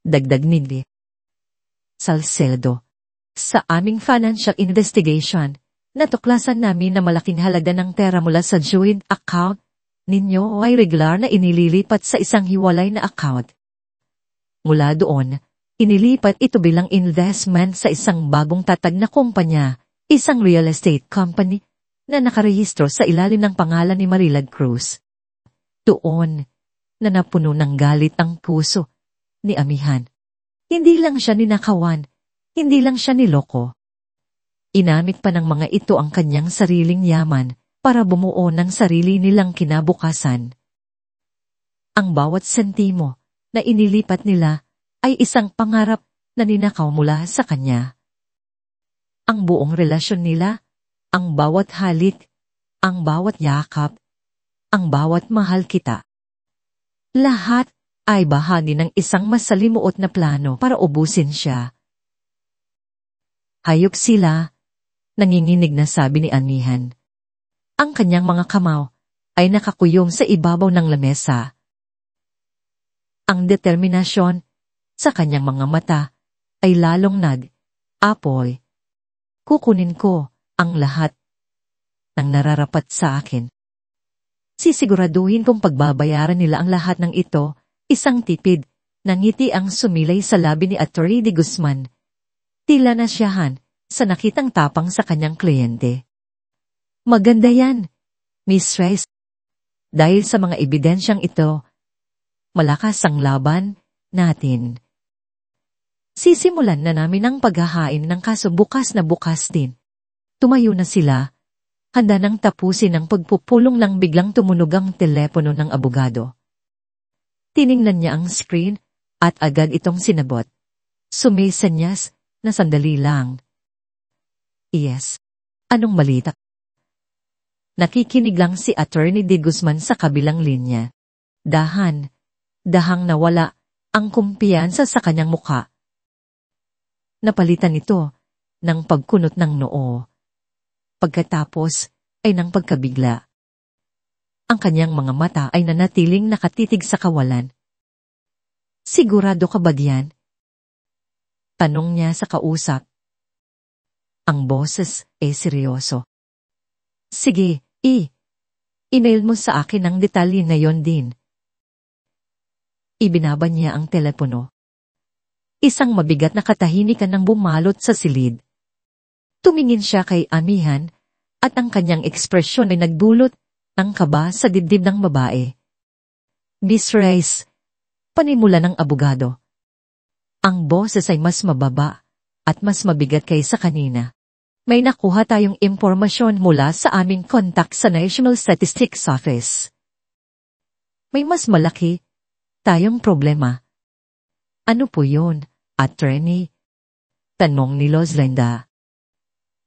dagdag ni Salcedo. Sa aming financial investigation, natuklasan namin na malaking halaga ng pera mula sa joint account ninyo ay regular na inililipat sa isang hiwalay na account. Mula doon, inilipat ito bilang investment sa isang bagong tatag na kumpanya, isang real estate company na nakarehistro sa ilalim ng pangalan ni Marilag Cruz. Doon, na napuno ng galit ang puso ni Amihan. Hindi lang siya ninakawan, hindi lang siya niloko. Inamit pa ng mga ito ang kanyang sariling yaman para bumuo ng sarili nilang kinabukasan. Ang bawat sentimo na inilipat nila ay isang pangarap na ninakaw mula sa kanya. Ang buong relasyon nila, ang bawat halik, ang bawat yakap, ang bawat mahal kita. Lahat ay bahagi ng isang masalimuot na plano para ubusin siya. Hayop sila, nanginginig na sabi ni Amihan. Ang kanyang mga kamao ay nakakuyom sa ibabaw ng lamesa. Ang determinasyon sa kanyang mga mata ay lalong nag-apoy. Kukunin ko ang lahat ng nararapat sa akin. Sisiguraduhin kong pagbabayaran nila ang lahat ng ito. Isang tipid na ngiti ang sumilay sa labi ni Attorney de Guzman. Tila nasyahan sa nakitang tapang sa kanyang kliyente. Maganda yan, Miss Reyes. Dahil sa mga ebidensyang ito, malakas ang laban natin. Sisimulan na namin ang paghahain ng kaso bukas na bukas din. Tumayo na sila, handa nang tapusin ang pagpupulong nang biglang tumunog ang telepono ng abogado. Tiningnan niya ang screen at agad itong sinabot. Sumisenyas na sandali lang. Yes. Anong malita? Nakikinig lang si Attorney De Guzman sa kabilang linya. Dahang nawala ang kumpiyansa sa kanyang mukha. Napalitan ito ng pagkunot ng noo. Pagkatapos ay ng pagkabigla. Ang kanyang mga mata ay nanatiling nakatitig sa kawalan. Sigurado ka ba diyan? Tanong niya sa kausap. Ang boses ay seryoso. Sige, email mo sa akin ang detalye ngayon din. Ibinaba niya ang telepono. Isang mabigat na katahimikan nang bumalot sa silid. Tumingin siya kay Amihan at ang kanyang ekspresyon ay nagdulot ng kaba sa dibdib ng babae. Miss Reyes, panimula ng abogado. Ang boses ay mas mababa at mas mabigat kaysa kanina. May nakuha tayong impormasyon mula sa aming contact sa National Statistics Office. May mas malaki tayong problema. Ano po yun, attorney? Tanong ni Lozlenda.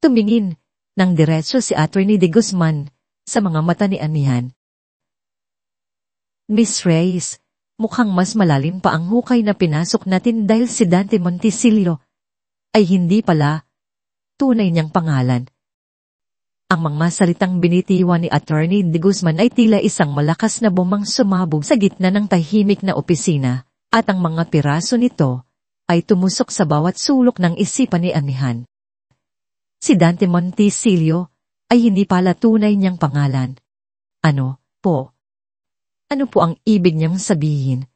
Tumingin ng diretso si Attorney De Guzman sa mga mata ni Amihan. Miss Reyes, mukhang mas malalim pa ang hukay na pinasok natin dahil si Dante Monticello ay hindi pala tunay niyang pangalan. Ang mga salitang binitiwan ni Attorney De Guzman ay tila isang malakas na bomang sumabog sa gitna ng tahimik na opisina, at ang mga piraso nito ay tumusok sa bawat sulok ng isipan ni Amihan. Si Dante Monticello ay hindi pala tunay niyang pangalan. Ano po? Ano po ang ibig niyang sabihin?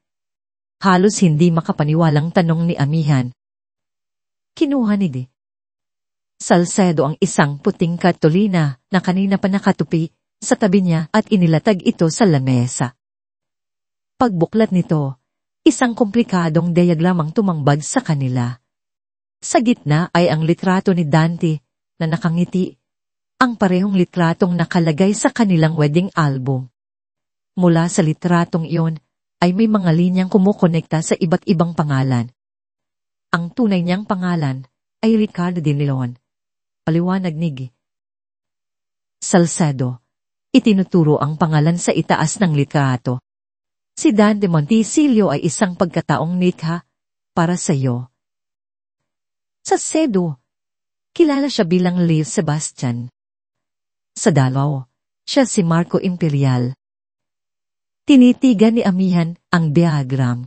Halos hindi makapaniwalang tanong ni Amihan. Kinuha ni De Salcedo ang isang puting kartolina na kanina pa nakatupi sa tabi niya at inilatag ito sa lamesa. Pagbuklat nito, isang komplikadong diagramang tumangbag sa kanila. Sa gitna ay ang litrato ni Dante na nakangiti, ang parehong litratong nakalagay sa kanilang wedding album. Mula sa litratong iyon ay may mga linyang kumukonekta sa iba't ibang pangalan. Ang tunay niyang pangalan ay Ricardo de Leon. Paliwanag ni Salcedo. Itinuturo ang pangalan sa itaas ng litrato. Si Dante Monticello ay isang pagkataong nikha para sa iyo. Sa Cedo, kilala siya bilang Leo Sebastian. Sa Davao, siya si Marco Imperial. Tinitigan ni Amihan ang diagram.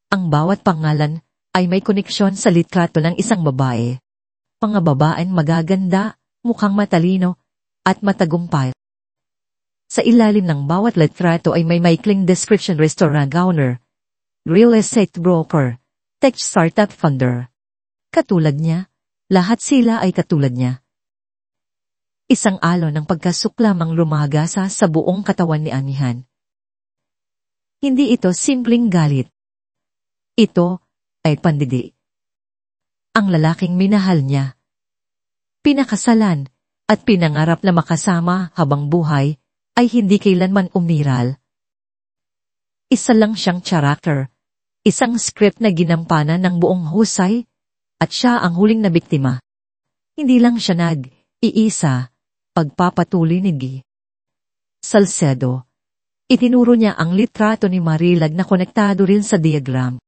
Ang bawat pangalan ay may koneksyon sa litrato ng isang babae. Mga babaeng magaganda, mukhang matalino, at matagumpay. Sa ilalim ng bawat litrato ay may maikling description: restaurant owner, real estate broker, tech startup founder. Katulad niya, lahat sila ay katulad niya. Isang alon ng pagkasuklam ang lumagasa sa buong katawan ni Amihan. Hindi ito simpleng galit. Ito ay pandidi. Ang lalaking minahal niya, pinakasalan, at pinangarap na makasama habang buhay, ay hindi kailanman umiral. Isa lang siyang character, isang script na ginampanan ng buong husay, at siya ang huling na biktima. Hindi lang siya nag-iisa, pagpapatuloy ni Salcedo. Itinuro niya ang litrato ni Marilag na konektado rin sa diagram.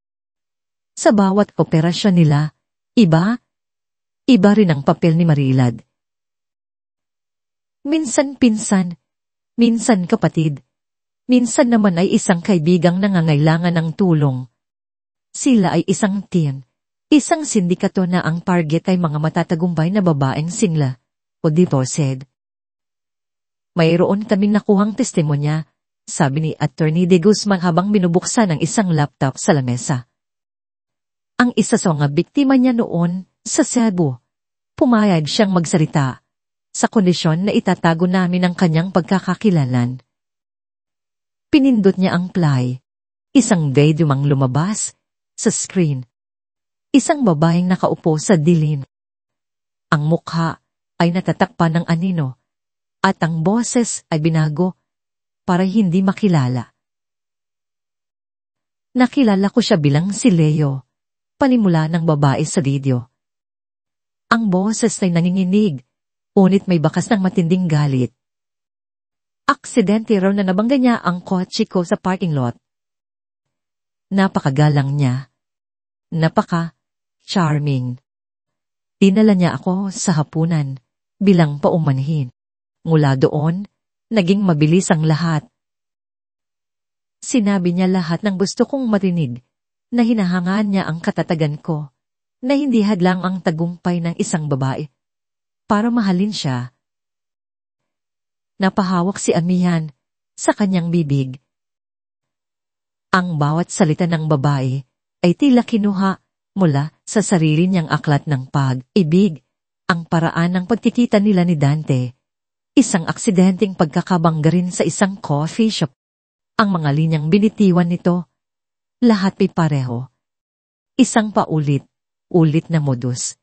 Sa bawat operasyon nila, iba rin ang papel ni Marilad. Minsan pinsan, minsan kapatid, minsan naman ay isang kaibigang nangangailangan ng tulong. Sila ay isang team, isang sindikato na ang target ay mga matatagumpay na babaeng singla o divorced. Mayroon kaming nakuhang testimonya, sabi ni Attorney De Guzman habang binubuksan ang isang laptop sa lamesa. Ang isa sa mga biktima niya noon sa Cebu, pumayag siyang magsalita sa kondisyon na itatago namin ang kanyang pagkakakilalan. Pinindot niya ang play. Isang video mang lumabas sa screen. Isang babaeng nakaupo sa dilim. Ang mukha ay natatakpan ng anino at ang boses ay binago para hindi makilala. Nakilala ko siya bilang si Leo, panimula ng babae sa video. Ang boses ay nanginginig, ngunit may bakas ng matinding galit. Aksidente raw na nabangga niya ang kotse ko sa parking lot. Napakagalang niya. Napaka-charming. Dinala niya ako sa hapunan bilang paumanhin. Mula doon, naging mabilis ang lahat. Sinabi niya lahat ng gusto kong marinig, na hinahangaan niya ang katatagan ko, na hindi hadlang ang tagumpay ng isang babae. Para mahalin siya. Napahawak si Amihan sa kanyang bibig. Ang bawat salita ng babae ay tila kinuha mula sa sarili niyang aklat ng pag-ibig, ang paraan ng pagkikita nila ni Dante. Isang aksidenteng pagkakabangga rin sa isang coffee shop. Ang mga linyang binitiwan nito, lahat ay pareho. Isang paulit-ulit na modus.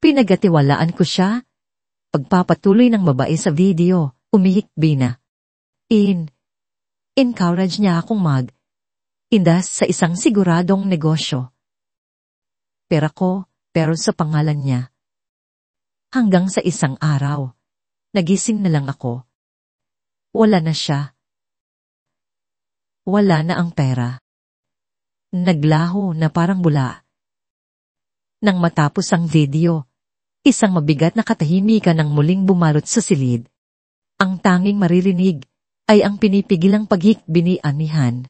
Pinagatiwalaan ko siya. Pagpapatuloy ng babae sa video, umihikbi na. Encourage niya akong indas sa isang siguradong negosyo. Pero sa pangalan niya. Hanggang sa isang araw, nagising na lang ako. Wala na siya. Wala na ang pera. Naglaho na parang bula. Nang matapos ang video, isang mabigat na katahimikan ang muling bumalot sa silid. Ang tanging maririnig ay ang pinipigilang paghikbi ni Amihan.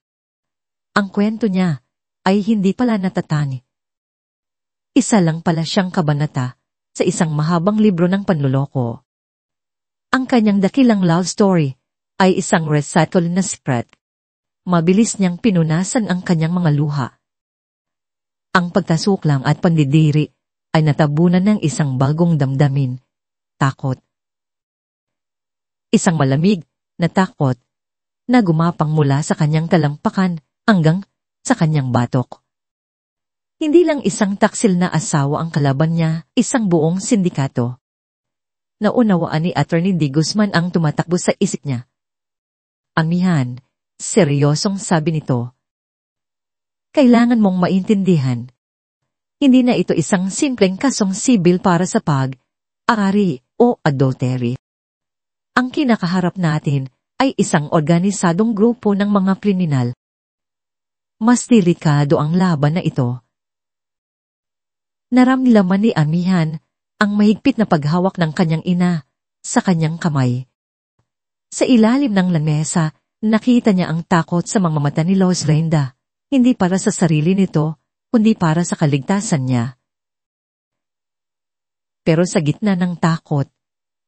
Ang kwento niya ay hindi pala natatani. Isa lang pala siyang kabanata sa isang mahabang libro ng panloloko. Ang kanyang dakilang love story ay isang recital na secret. Mabilis niyang pinunasan ang kanyang mga luha. Ang pagtasuklang at pandidiri ay natabunan ng isang bagong damdamin, takot. Isang malamig na takot na gumapang mula sa kanyang talampakan hanggang sa kanyang batok. Hindi lang isang taksil na asawa ang kalaban niya, isang buong sindikato. Naunawaan ni Attorney D. Guzman ang tumatakbo sa isip niya. Amihan, seryosong sabi nito. Kailangan mong maintindihan. Hindi na ito isang simpleng kasong sibil para sa pag-aari o adultery. Ang kinakaharap natin ay isang organisadong grupo ng mga kriminal. Mas delikado ang laban na ito. Naramdaman ni Amihan ang mahigpit na paghawak ng kanyang ina sa kanyang kamay. Sa ilalim ng lamesa, nakita niya ang takot sa mga mata ni Lois Brenda, hindi para sa sarili nito, kundi para sa kaligtasan niya. Pero sa gitna ng takot,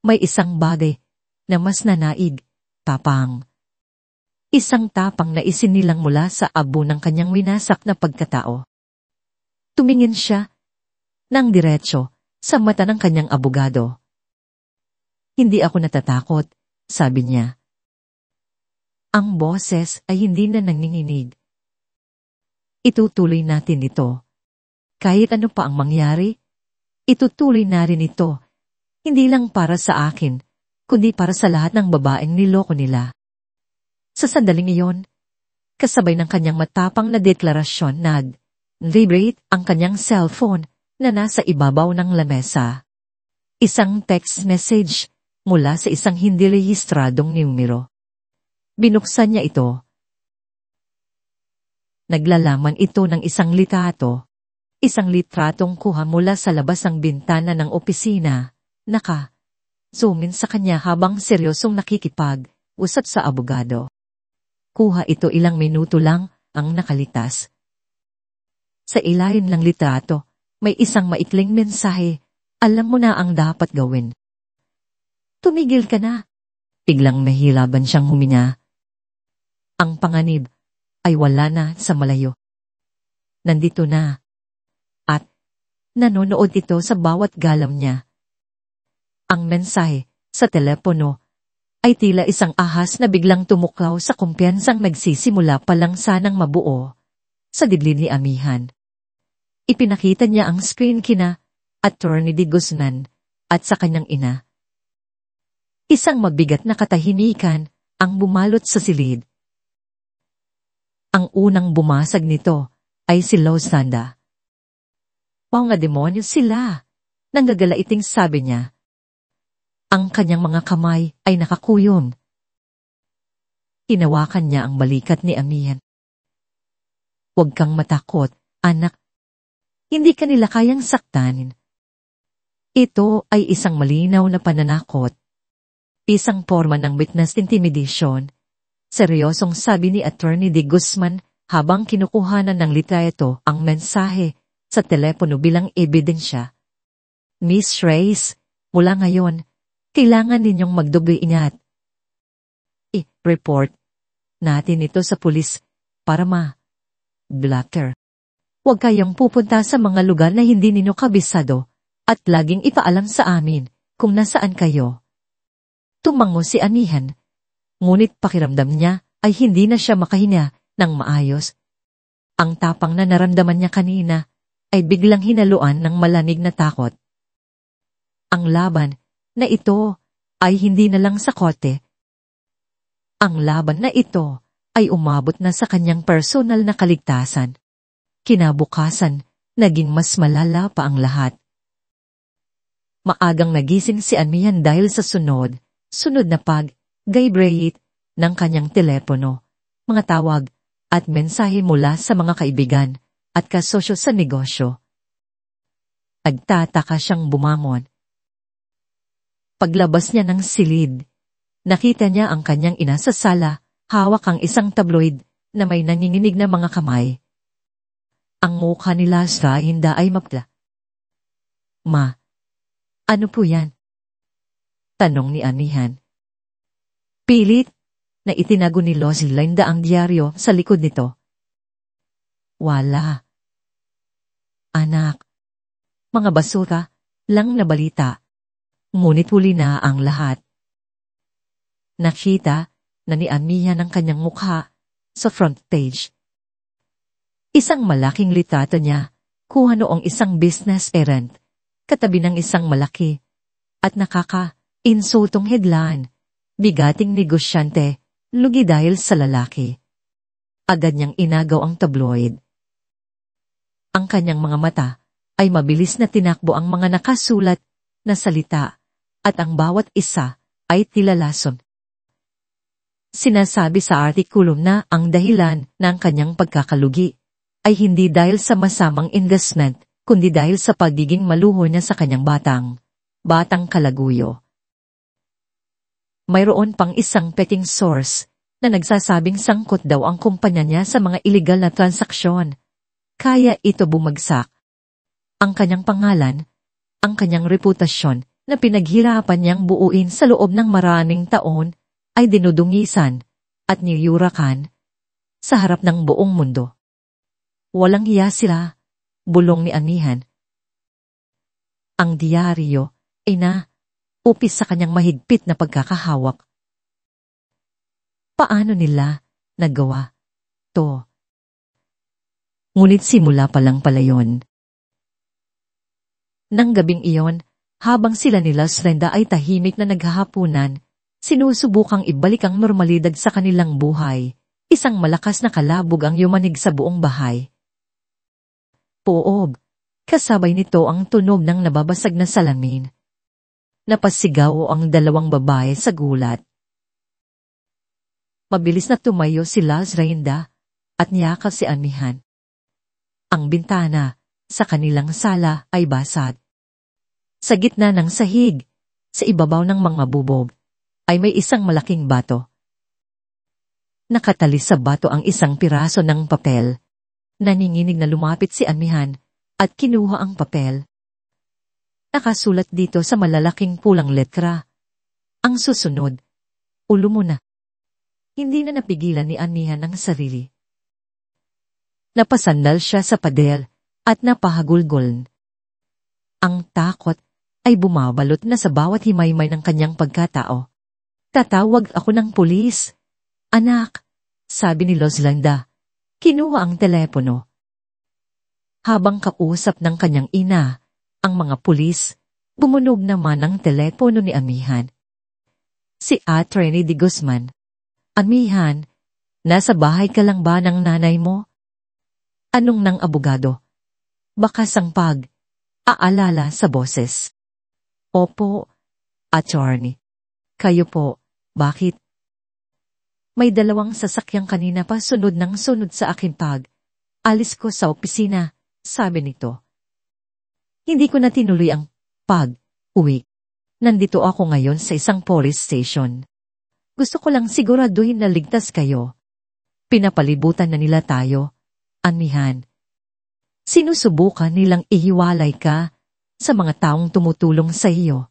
may isang bagay na mas nanaig, tapang. Isang tapang na isinilang mula sa abo ng kanyang winasak na pagkatao. Tumingin siya nang diretso sa mata ng kanyang abogado. Hindi ako natatakot, sabi niya. Ang boses ay hindi na nanginginig. Itutuloy natin ito. Kahit ano pa ang mangyari, itutuloy na rin ito. Hindi lang para sa akin, kundi para sa lahat ng babaeng niloko nila. Sa sandaling iyon, kasabay ng kanyang matapang na deklarasyon, nag-vibrate ang kanyang cellphone na nasa ibabaw ng lamesa. Isang text message mula sa isang hindi rehistradong numero. Binuksan niya ito. Naglalaman ito ng isang litrato. Isang litratong kuha mula sa labas ng bintana ng opisina. Naka-zoom in sa kanya habang seryosong nakikipag-usap sa abogado. Kuha ito ilang minuto lang ang nakalitas. Sa ilalim ng litrato, may isang maikling mensahe, alam mo na ang dapat gawin. Tumigil ka na. Biglang nahilaban siyang huminga. Ang panganib ay wala na sa malayo. Nandito na. At nanonood ito sa bawat galam niya. Ang mensahe sa telepono ay tila isang ahas na biglang tumuklaw sa kumpiyansang nagsisimula pa lang sanang mabuo sa dibdib ni Amihan. Ipinakita niya ang screen kina Attorney D. Guzman at sa kanyang ina. Isang mabigat na katahimikan ang bumalot sa silid. Ang unang bumasag nito ay si Losanda. Mga demonyo sila, nanggagalaiting sabi niya. Ang kanyang mga kamay ay nakakuyom. Hinawakan niya ang balikat ni Amihan. Huwag kang matakot, anak. Hindi ka nila kayang saktanin. Ito ay isang malinaw na pananakot. Isang forma ng witness intimidation. Seryosong sabi ni Attorney de Guzman habang kinukuhanan ng litrato ang mensahe sa telepono bilang ebidensya. Miss Reyes, mula ngayon, kailangan ninyong magdubli ingat. I-report natin ito sa pulis para ma-blocker. Huwag kayong pupunta sa mga lugar na hindi ninyo kabisado at laging ipaalam sa amin kung nasaan kayo. Tumango si Amihan, ngunit pakiramdam niya ay hindi na siya makahinga ng maayos. Ang tapang na naramdaman niya kanina ay biglang hinaluan ng malamig na takot. Ang laban na ito ay hindi na lang sa korte. Ang laban na ito ay umabot na sa kanyang personal na kaligtasan. Kinabukasan, naging mas malala pa ang lahat. Maagang nagising si Amihan dahil sa sunod na pag-vibrate ng kanyang telepono, mga tawag at mensahe mula sa mga kaibigan at kasosyo sa negosyo. Nagtataka siyang bumangon. Paglabas niya ng silid, nakita niya ang kanyang ina sa sala, hawak ang isang tabloid na may nanginginig na mga kamay. Ang mukha ni Loslinda ay mapla. Ma, ano po yan? Tanong ni Amihan. Pilit na itinago ni Loslinda ang diaryo sa likod nito. Wala. Anak, mga basura lang na balita. Ngunit huli na ang lahat. Nakita na ni Amihan ang kanyang mukha sa front page. Isang malaking litrato niya, kuha noong isang business errand, katabi ng isang malaki at nakaka-insultong headline, bigating negosyante, lugi dahil sa lalaki. Agad niyang inagaw ang tabloid. Ang kanyang mga mata ay mabilis na tinakbo ang mga nakasulat na salita at ang bawat isa ay tilalason. Sinasabi sa artikulum na ang dahilan ng kanyang pagkakalugi ay hindi dahil sa masamang investment, kundi dahil sa pagiging maluho niya sa kanyang batang kalaguyo. Mayroon pang isang peking source na nagsasabing sangkot daw ang kumpanya niya sa mga illegal na transaksyon. Kaya ito bumagsak. Ang kanyang pangalan, ang kanyang reputasyon na pinaghirapan niyang buuin sa loob ng maraming taon ay dinudungisan at niyurakan sa harap ng buong mundo. Walang hiya sila, bulong ni Amihan. Ang diaryo ay upis sa kanyang mahigpit na pagkakahawak. Paano nila nagawa to? Ngunit simula pa lang pala yun. Nang gabing iyon, habang sila ni Loslinda ay tahimik na naghahapunan, sinusubukang ibalik ang normalidad sa kanilang buhay. Isang malakas na kalabog ang yumanig sa buong bahay. Poob, kasabay nito ang tunog ng nababasag na salamin. Napasigaw ang dalawang babae sa gulat. Mabilis na tumayo si Loslinda at niyakap si Amihan. Ang bintana sa kanilang sala ay basag. Sa gitna ng sahig, sa ibabaw ng mga bubog, ay may isang malaking bato. Nakatali sa bato ang isang piraso ng papel. Naninginig na lumapit si Amihan at kinuha ang papel. Nakasulat dito sa malalaking pulang letra. Ang susunod, ulo mo na. Hindi na napigilan ni Amihan ang sarili. Napasandal siya sa pader at napahagulgol. Ang takot ay bumabalot na sa bawat himaymay ng kanyang pagkatao. Tatawag ako ng pulis. Anak, sabi ni Loslinda. Kinuha ang telepono. Habang kausap ng kanyang ina, ang mga pulis, bumunog naman ang telepono ni Amihan. Si Attorney de Guzman. Amihan, Nasa bahay ka lang ba ng nanay mo? Anong ng abogado? Baka sangpag. Aalala sa boses. Opo, attorney. Kayo po, bakit? May 2 sasakyang kanina pa sunod ng sunod sa akin pag. Alis ko sa opisina, sabi nito. Hindi ko na tinuloy ang pag-uwi. Nandito ako ngayon sa isang police station. Gusto ko lang siguraduhin na ligtas kayo. Pinapalibutan na nila tayo. Amihan. Sinusubukan nilang ihiwalay ka sa mga taong tumutulong sa iyo.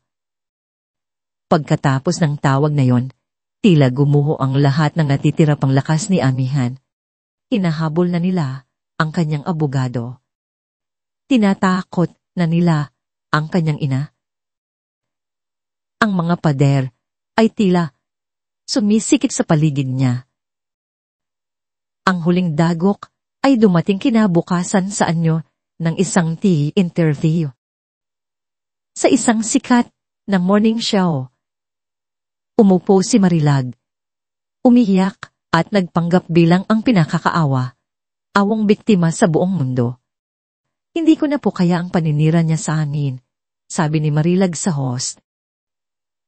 Pagkatapos ng tawag na yon, tila gumuho ang lahat ng natitira pang lakas ni Amihan. Hinahabol na nila ang kanyang abogado. Tinatakot na nila ang kanyang ina. Ang mga pader ay tila sumisikip sa paligid niya. Ang huling dagok ay dumating kinabukasan sa anyo ng isang interview. Sa isang sikat na morning show, umupo si Marilag. Umiiyak at nagpanggap bilang ang pinakakaawa, awang biktima sa buong mundo. Hindi ko na po kaya ang paninira niya sa amin, sabi ni Marilag sa host.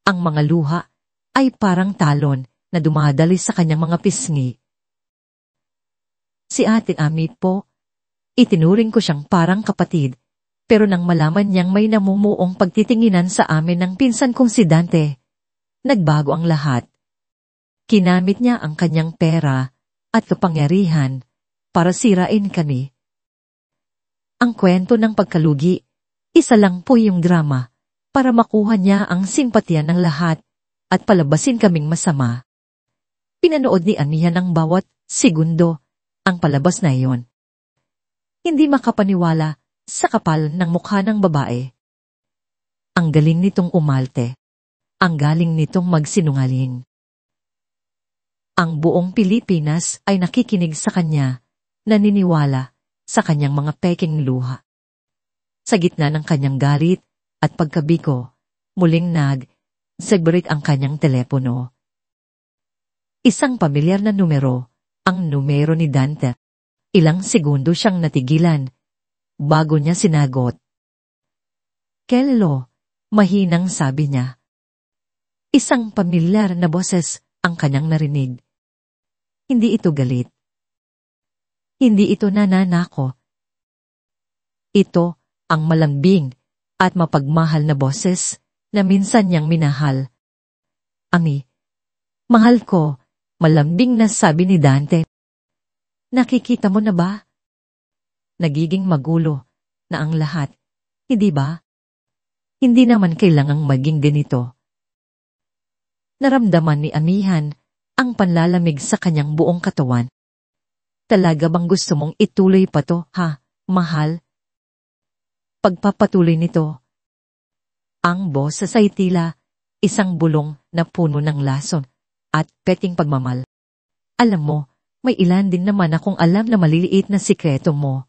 Ang mga luha ay parang talon na dumadali sa kanyang mga pisngi. Si Ate Amit po, itinuring ko siyang parang kapatid, pero nang malaman niyang may namumuong pagtitinginan sa amin ng pinsan kong si Dante, nagbago ang lahat. Kinamit niya ang kanyang pera at kapangyarihan para sirain kami. Ang kwento ng pagkalugi, isa lang po yung drama para makuha niya ang simpatya ng lahat at palabasin kaming masama. Pinanood ni Amihan ng bawat segundo ang palabas na iyon. Hindi makapaniwala sa kapal ng mukha ng babae. Ang galing nitong umalte. Ang galing nitong magsinungaling. Ang buong Pilipinas ay nakikinig sa kanya, naniniwala sa kanyang mga peking luha. Sa gitna ng kanyang galit at pagkabigo, muling nag-vibrate ang kanyang telepono. Isang pamilyar na numero, ang numero ni Dante. Ilang segundo siyang natigilan bago niya sinagot. Kello, mahinang sabi niya. Isang pamilyar na boses ang kanyang narinig. Hindi ito galit. Hindi ito nananako. Ito ang malambing at mapagmahal na boses na minsan niyang minahal. Ami, mahal ko, malambing na sabi ni Dante. Nakikita mo na ba? Nagiging magulo na ang lahat, hindi ba? Hindi naman kailangang maging ganito. Naramdaman ni Amihan ang panlalamig sa kanyang buong katawan. Talaga bang gusto mong ituloy pa to, ha, mahal? Pagpapatuloy nito, ang boses ay tila isang bulong na puno ng lason at peting pagmamal. Alam mo, may ilan din naman akong alam na maliliit na sikreto mo.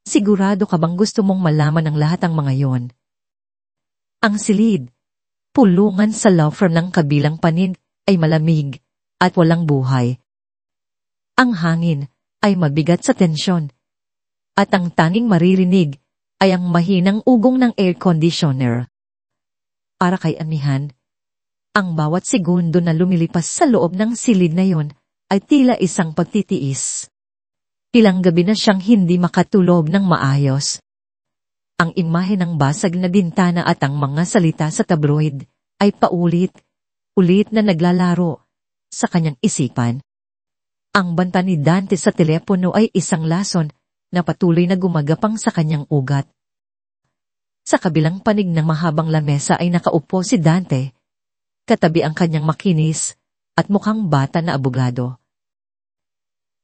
Sigurado ka bang gusto mong malaman ang lahat ng mga yon? Ang silid, pulungan sa law firm ng kabilang panig ay malamig at walang buhay. Ang hangin ay mabigat sa tensyon at ang tanging maririnig ay ang mahinang ugong ng air conditioner. Para kay Amihan, ang bawat segundo na lumilipas sa loob ng silid na yon ay tila isang pagtitiis. Ilang gabi na siyang hindi makatulog ng maayos. Ang imahe ng basag na bintana at ang mga salita sa tabloid ay paulit-ulit na naglalaro sa kanyang isipan. Ang banta ni Dante sa telepono ay isang lason na patuloy na gumagapang sa kanyang ugat. Sa kabilang panig ng mahabang lamesa ay nakaupo si Dante, katabi ang kanyang makinis at mukhang bata na abogado.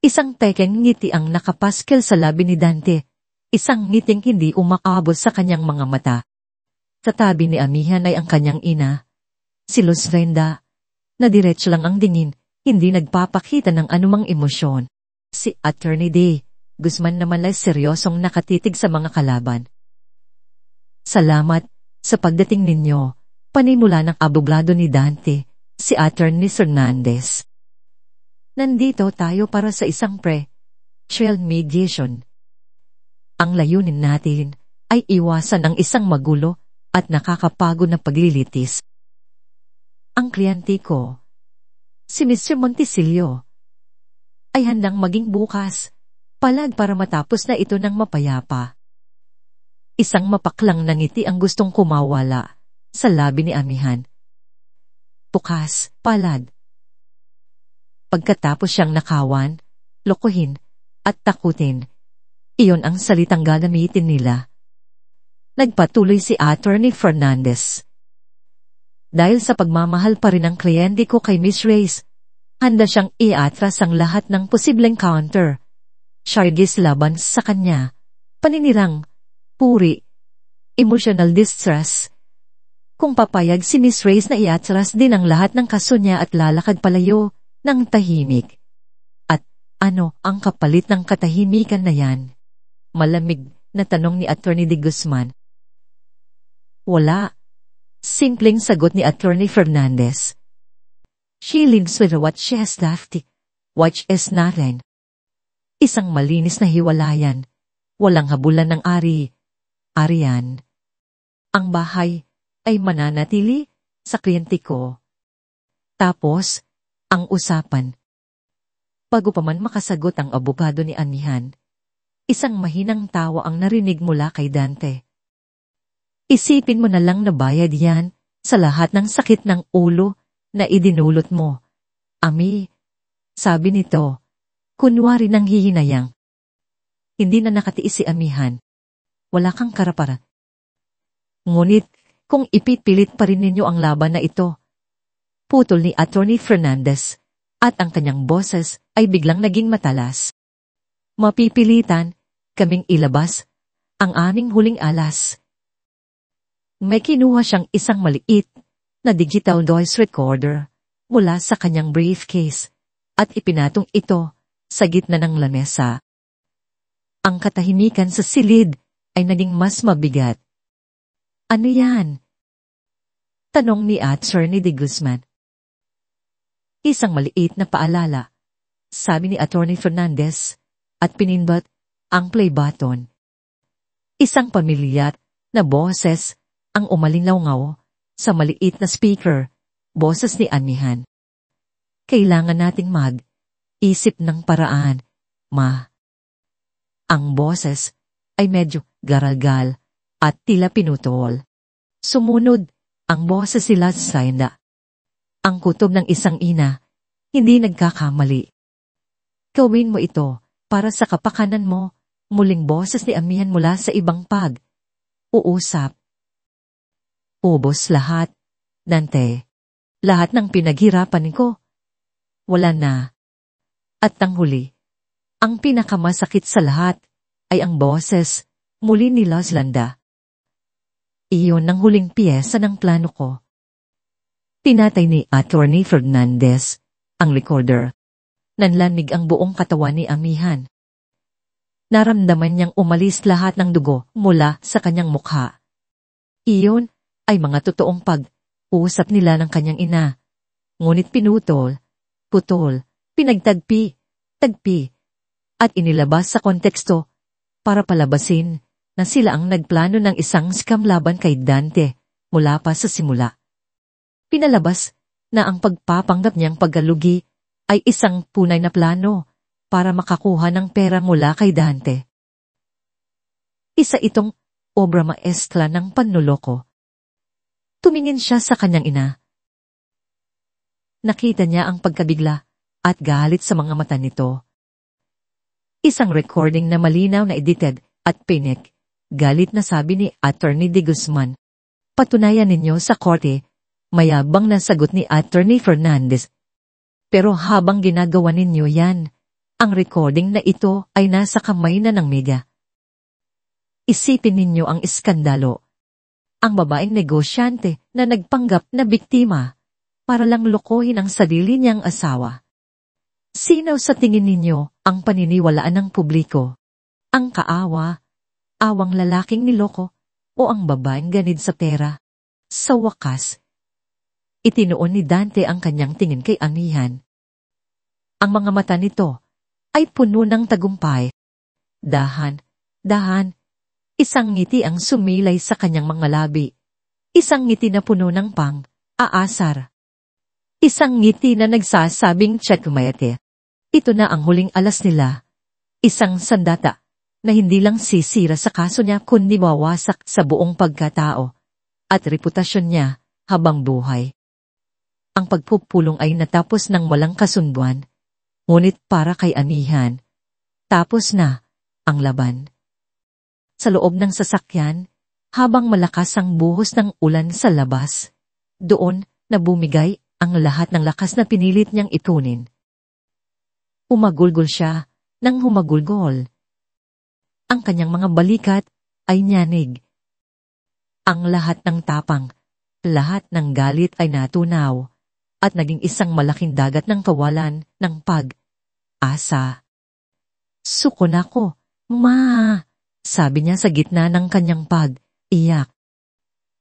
Isang tekeng ngiti ang nakapaskel sa labi ni Dante, isang ngiting hindi umakabot sa kanyang mga mata. Sa tabi ni Amihan ay ang kanyang ina, si Luz Brenda, na diretso lang ang tingin, hindi nagpapakita ng anumang emosyon. Si Attorney D. Guzman naman ay seryosong nakatitig sa mga kalaban. Salamat sa pagdating ninyo, panimula ng abogado ni Dante, si Attorney Hernandez. Nandito tayo para sa isang pre-trial mediation. Ang layunin natin ay iwasan ang isang magulo at nakakapagod na paglilitis. Ang kliyente ko, si Mr. Monticello, ay handang maging bukas, palag para matapos na ito ng mapayapa. Isang mapaklang na ngiti ang gustong kumawala sa labi ni Amihan. Bukas, palad. Pagkatapos siyang nakawan, lokohin, at takutin, iyon ang salitang gagamitin nila. Nagpatuloy si Attorney Fernandez. Dahil sa pagmamahal pa rin ng kliyente ko kay Miss Reyes, handa siyang iatras ang lahat ng posibleng counter charges laban sa kanya, paninirang, puri, emotional distress. Kung papayag si Miss Reyes na iatras din ang lahat ng kaso niya at lalakad palayo ng tahimik. At ano ang kapalit ng katahimikan na yan? Malamig na tanong ni Attorney de Guzman. Wala. Simpleng sagot ni Attorney Fernandez. She lives with what she has left, which is nothing. Isang malinis na hiwalayan. Walang habulan ng ari-arian. Ang bahay ay mananatili sa kliyente ko. Tapos, ang usapan. Bago pa man makasagot ang abogado ni Amihan, isang mahinang tawa ang narinig mula kay Dante. Isipin mo na lang na bayad yan sa lahat ng sakit ng ulo na idinulot mo. Ami, sabi nito, kunwari ng hihinayang. Hindi na nakatiis si Amihan. Wala kang karapara. Ngunit, kung ipipilit pa rin ninyo ang laban na ito, putol ni Attorney Fernandez, at ang kanyang boses ay biglang naging matalas. Mapipilitan kaming ilabas ang aming huling alas. May kinuha siyang isang maliit na digital voice recorder mula sa kanyang briefcase at ipinatong ito sa gitna ng lamesa. Ang katahimikan sa silid ay naging mas mabigat. Ano yan? Tanong ni Attorney de Guzman. Isang maliit na paalala, sabi ni Attorney Fernandez at pinindot ang play button. Isang pamilyar na boses ang umalingaw sa maliit na speaker, boses ni Amihan. Kailangan nating mag-isip ng paraan, ma. Ang boses ay medyo garagal at tila pinutol. Sumunod ang boses si Lazaina. Ang kutob ng isang ina, hindi nagkakamali. Gawin mo ito para sa kapakanan mo, muling boses ni Amihan mula sa ibang uusap. Ubos lahat, Dante. Lahat ng pinaghirapan ko. Wala na. At ang huli, ang pinakamasakit sa lahat ay ang boses muli ni Laslanda. Iyon ang huling piyesa ng plano ko. Tinatay ni Attorney Fernandez ang recorder. Nanlanig ang buong katawan ni Amihan. Naramdaman niyang umalis lahat ng dugo mula sa kanyang mukha. Iyon ay mga totoong pag-usap nila ng kanyang ina. Ngunit putol, pinagtagpi, at inilabas sa konteksto para palabasin na sila ang nagplano ng isang scam laban kay Dante mula pa sa simula. Pinalabas na ang pagpapanggap niyang pagkalugi ay isang punay na plano para makakuha ng pera mula kay Dante. Isa itong obra maestra ng panloloko. Tumingin siya sa kanyang ina. Nakita niya ang pagkabigla at galit sa mga mata nito. Isang recording na malinaw na edited at pinik. Galit na sabi ni Attorney de Guzman. Patunayan ninyo sa korte, mayabang na sagot ni Attorney Fernandez. Pero habang ginagawa ninyo yan, ang recording na ito ay nasa kamay na ng media. Isipin ninyo ang iskandalo. Ang babaeng negosyante na nagpanggap na biktima para lang lokohin ang sarili niyang asawa. Sino sa tingin ninyo ang paniniwalaan ng publiko? Ang awang lalaking niloko o ang babaeng ganid sa pera? Sa wakas, itinuon ni Dante ang kanyang tingin kay Amihan. Ang mga mata nito ay puno ng tagumpay. Dahan, isang ngiti ang sumilay sa kanyang mga labi. Isang ngiti na puno ng aasar. Isang ngiti na nagsasabing checkmate. Ito na ang huling alas nila. Isang sandata na hindi lang sisira sa kaso niya kundi mawasak sa buong pagkatao at reputasyon niya habang buhay. Ang pagpupulong ay natapos ng walang kasunduan, ngunit para kay Amihan, tapos na ang laban. Sa loob ng sasakyan, habang malakas ang buhos ng ulan sa labas, doon na bumigay ang lahat ng lakas na pinilit niyang itunin. Humagulgol siya nang humagulgol. Ang kanyang mga balikat ay nyanig. Ang lahat ng tapang, lahat ng galit ay natunaw at naging isang malaking dagat ng kawalan ng pag-asa. Suko na ko, Ma, sabi niya sa gitna ng kanyang pag-iyak.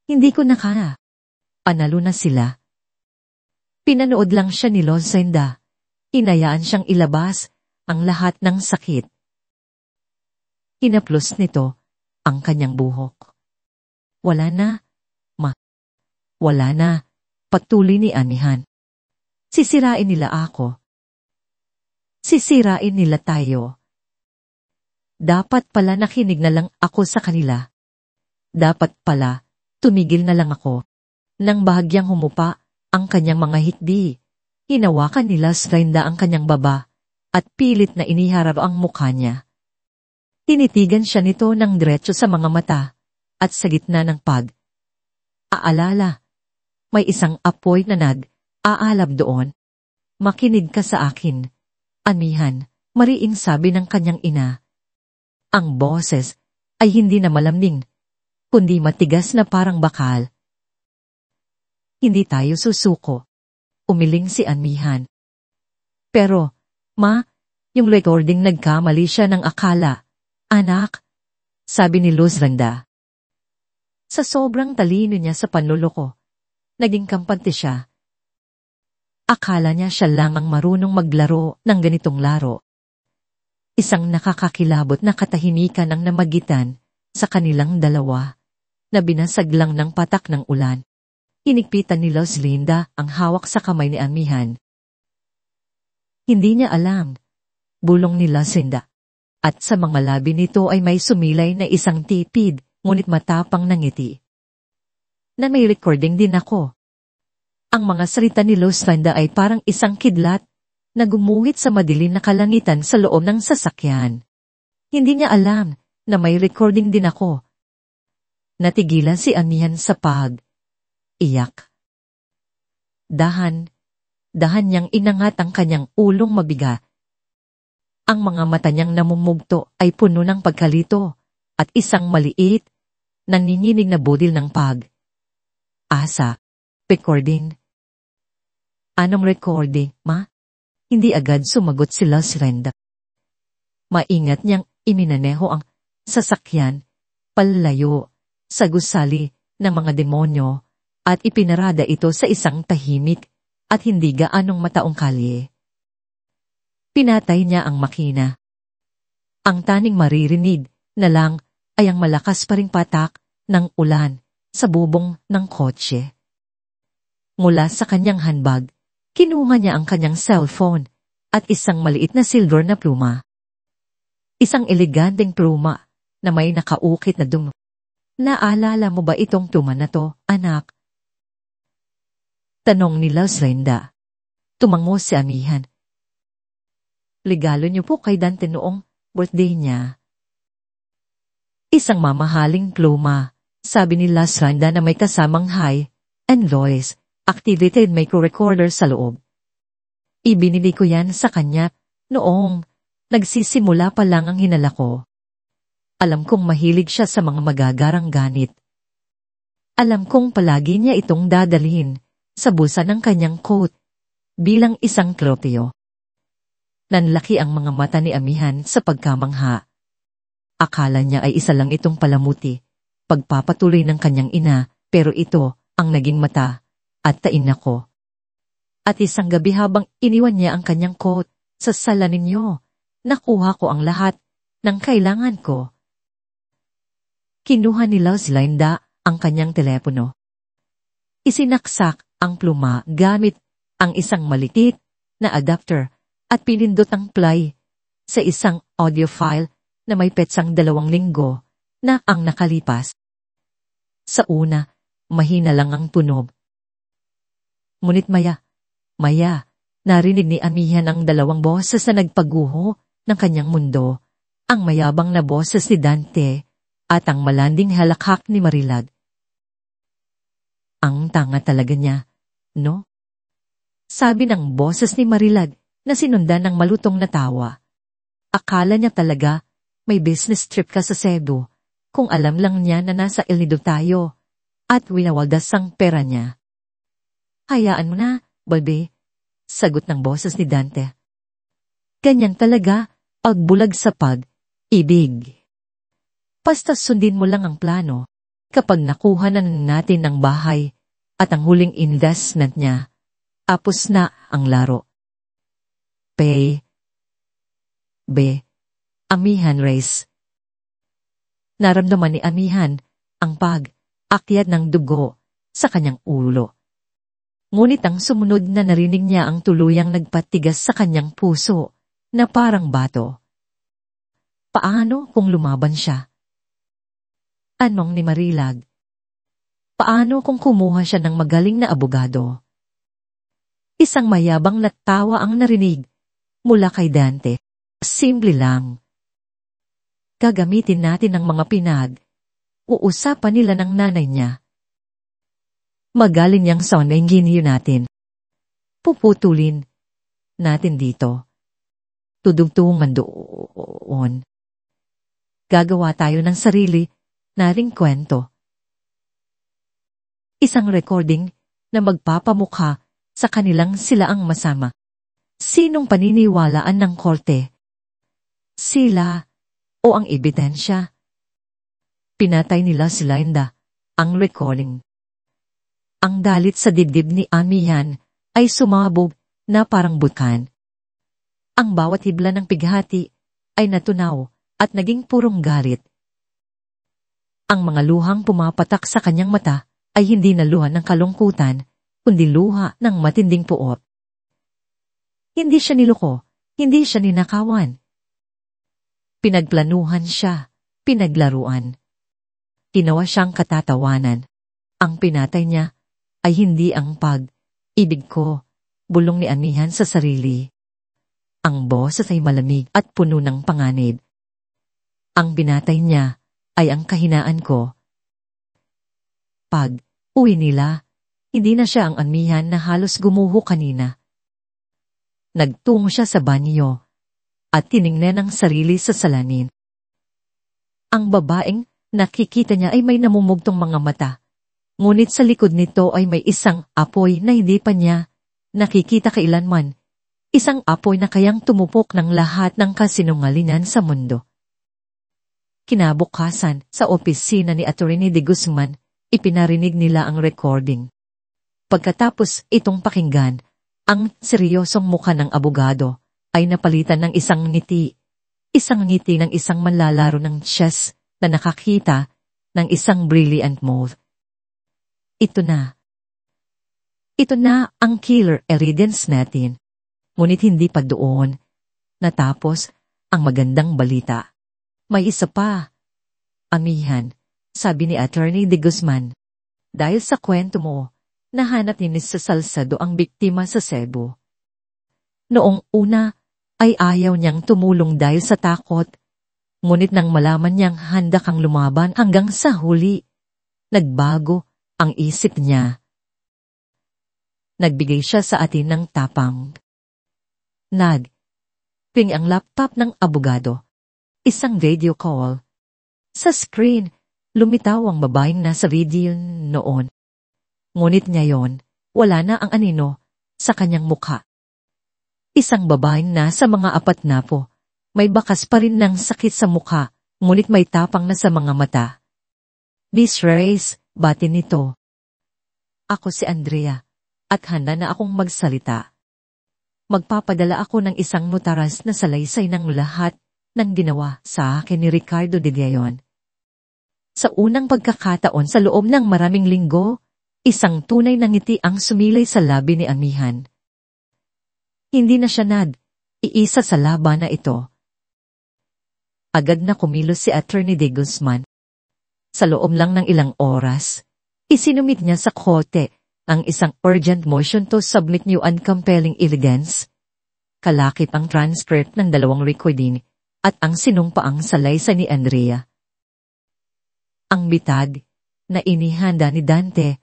Hindi ko na kaya. Panalo na sila. Pinanood lang siya ni Lucinda. Hinayaan siyang ilabas ang lahat ng sakit. Hinaplos nito ang kanyang buhok. Wala na, Ma. Wala na, patuloy ni Amihan. Sisirain nila ako. Sisirain nila tayo. Dapat pala nakinig na lang ako sa kanila. Dapat pala, tumigil na lang ako. Nang bahagyang humupa ang kanyang mga hikbi, hinawakan ni Lucinda ang kanyang baba at pilit na iniharap ang mukha niya. Tinitigan siya nito ng diretso sa mga mata at sa gitna ng aalala. May isang apoy na aalab doon. Makinig ka sa akin, Amihan, mariing sabi ng kanyang ina. Ang boses ay hindi na malamning, kundi matigas na parang bakal. Hindi tayo susuko. Umiling si Amihan. Pero, Ma, yung recording nagkamali siya ng akala. Anak, sabi ni Lucinda. Sa sobrang talino niya sa panluloko, naging kampante siya. Akala niya siya lamang marunong maglaro ng ganitong laro. Isang nakakakilabot na katahimikan ang namagitan sa kanilang dalawa, na binasag lang ng patak ng ulan. Inigpitan ni Lucinda ang hawak sa kamay ni Amihan. Hindi niya alam, bulong ni Lucinda. At sa mga labi nito ay may sumilay na isang tipid, ngunit matapang na ngiti. Na may recording din ako. Ang mga salita ni Lucinda ay parang isang kidlat na gumuhit sa madilim na kalangitan sa loob ng sasakyan. Hindi niya alam na may recording din ako. Natigilan si Amihan sa pag-iyak. Dahan niyang inangat ang kanyang ulong mabigat. Ang mga mata niyang namumugto ay puno ng pagkalito at isang maliit, nanginginig na budil ng pag-asa. Recording. Anong recording, Ma? Hindi agad sumagot si Lucinda. Maingat niyang iminaneho ang sasakyan, palayo, sa gusali ng mga demonyo at ipinarada ito sa isang tahimik at hindi gaanong mataong kalye. Pinatay niya ang makina. Ang taning maririnig na lang ay ang malakas pa ring patak ng ulan sa bubong ng kotse. Mula sa kanyang handbag, kinuha niya ang kanyang cellphone at isang maliit na silver na pluma. Isang eleganteng pluma na may nakaukit na dungo. Naalala mo ba itong pluma na to, anak? Tanong ni Lucinda. Tumango si Amihan. Regalo niyo po kay Dante noong birthday niya. Isang mamahaling pluma, sabi ni Lucinda na may kasamang high and voice activated micro-recorder sa loob. Ibinili ko yan sa kanya noong nagsisimula pa lang ang hinala ko. Alam kong mahilig siya sa mga magagarang ganit. Alam kong palagi niya itong dadalhin sa busa ng kanyang coat bilang isang tropeo. Nanlaki ang mga mata ni Amihan sa pagkamangha. Akala niya ay isa lang itong palamuti, pagpapatuloy ng kanyang ina, pero ito ang naging mata at tain ako. At isang gabi habang iniwan niya ang kanyang coat Sa sala ninyo, nakuha ko ang lahat ng kailangan ko. Kinuha ni Linda ang kanyang telepono. Isinaksak ang pluma gamit ang isang maliit na adapter at pinindot ang play sa isang audio file na may petsang 2 linggo na ang nakalipas. Sa una, mahina lang ang tunog. Ngunit maya, narinig ni Amihan ang 2 boses na nagpaguho ng kanyang mundo, ang mayabang na boses ni Dante at ang malanding halakhak ni Marilag. Ang tanga talaga niya, no? Sabi ng boses ni Marilag na sinundan ng malutong na tawa. Akala niya talaga may business trip ka sa Cebu kung alam lang niya na nasa El Nido tayo at winawaldas ang pera niya. Hayaan mo na, Balbe, sagot ng boses ni Dante. Ganyan talaga pagbulag sa pag-ibig. Basta sundin mo lang ang plano. Kapag nakuha na natin ang bahay at ang huling investment niya, tapos na ang laro. Amihan race. Naramdaman ni Amihan ang pag-akyat ng dugo sa kanyang ulo. Ngunit ang sumunod na narinig niya ang tuluyang nagpatigas sa kanyang puso na parang bato. Paano kung lumaban siya? Anong ni Marilag? Paano kung kumuha siya ng magaling na abogado? Isang mayabang na tawa ang narinig mula kay Dante. Simple lang. Gagamitin natin ang mga uusapan nila ng nanay niya. Magaling niyang sounding ginyo natin. Puputulin natin dito. Tudugtungan doon. Gagawa tayo ng sarili naring kwento. Isang recording na magpapamukha sa kanilang sila ang masama. Sinong paniniwalaan ng korte? Sila o ang ebidensya? Pinatay nila si Linda ang recording. Ang galit sa dibdib ni Amihan ay sumabog na parang bukan. Ang bawat hibla ng pighati ay natunaw at naging purong galit. Ang mga luhang pumapatak sa kanyang mata ay hindi na luha ng kalungkutan, kundi luha ng matinding puot. Hindi siya niloko, hindi siya ninakawan. Pinagplanuhan siya, pinaglaruan. Ginawa siyang katatawanan. Ang pinatay niya ay hindi ang pag-ibig ko, bulong ni Amihan sa sarili. Ang boses ay malamig at puno ng panganib. Ang binatay niya ay ang kahinaan ko. Pag uwi nila, hindi na siya ang Amihan na halos gumuho kanina. Nagtungo siya sa banyo at tiningnan ang sarili sa salamin. Ang babaeng nakikita niya ay may namumugtong mga mata, ngunit sa likod nito ay may isang apoy na hindi pa niya nakikita kailanman, isang apoy na kayang tumupok ng lahat ng kasinungalingan sa mundo. Kinabukasan, sa opisina ni Attorney de Guzman, ipinarinig nila ang recording. Pagkatapos itong pakinggan, ang seryosong mukha ng abogado ay napalitan ng isang ngiti ng isang manlalaro ng chess na nakakita ng isang brilliant move. Ito na ang killer evidence natin. Ngunit hindi pa doon natapos ang magandang balita. May isa pa, Amihan, sabi ni Attorney de Guzman. Dahil sa kwento mo, nahanap ni Mr. Salcedo ang biktima sa Cebu. Noong una ay ayaw niyang tumulong dahil sa takot, ngunit nang malaman niyang handa kang lumaban hanggang sa huli, nagbago ang isip niya. Nagbigay siya sa atin ng tapang. Ping ang laptop ng abogado. Isang video call. Sa screen, lumitaw ang babaeng nasa video noon. Ngunit ngayon, wala na ang anino sa kanyang mukha. Isang babaeng nasa mga 40, may bakas pa rin ng sakit sa mukha, ngunit may tapang na sa mga mata. Miss Reyes, bati nito. Ako si Andrea, at handa na akong magsalita. Magpapadala ako ng isang mutaras na salaysay ng lahat ng ginawa sa akin ni Ricardo de Leon. Sa unang pagkakataon sa loob ng maraming linggo, isang tunay na ngiti ang sumilay sa labi ni Amihan. Hindi na siya iisa sa laban na ito. Agad na kumilos si Attorney de Guzman. Sa loob lang ng ilang oras, isinumit niya sa korte ang isang urgent motion to submit new and compelling evidence. Kalakip ang transcript ng 2 recording at ang sinumpaang salaysay ni Andrea. Ang bitag na inihanda ni Dante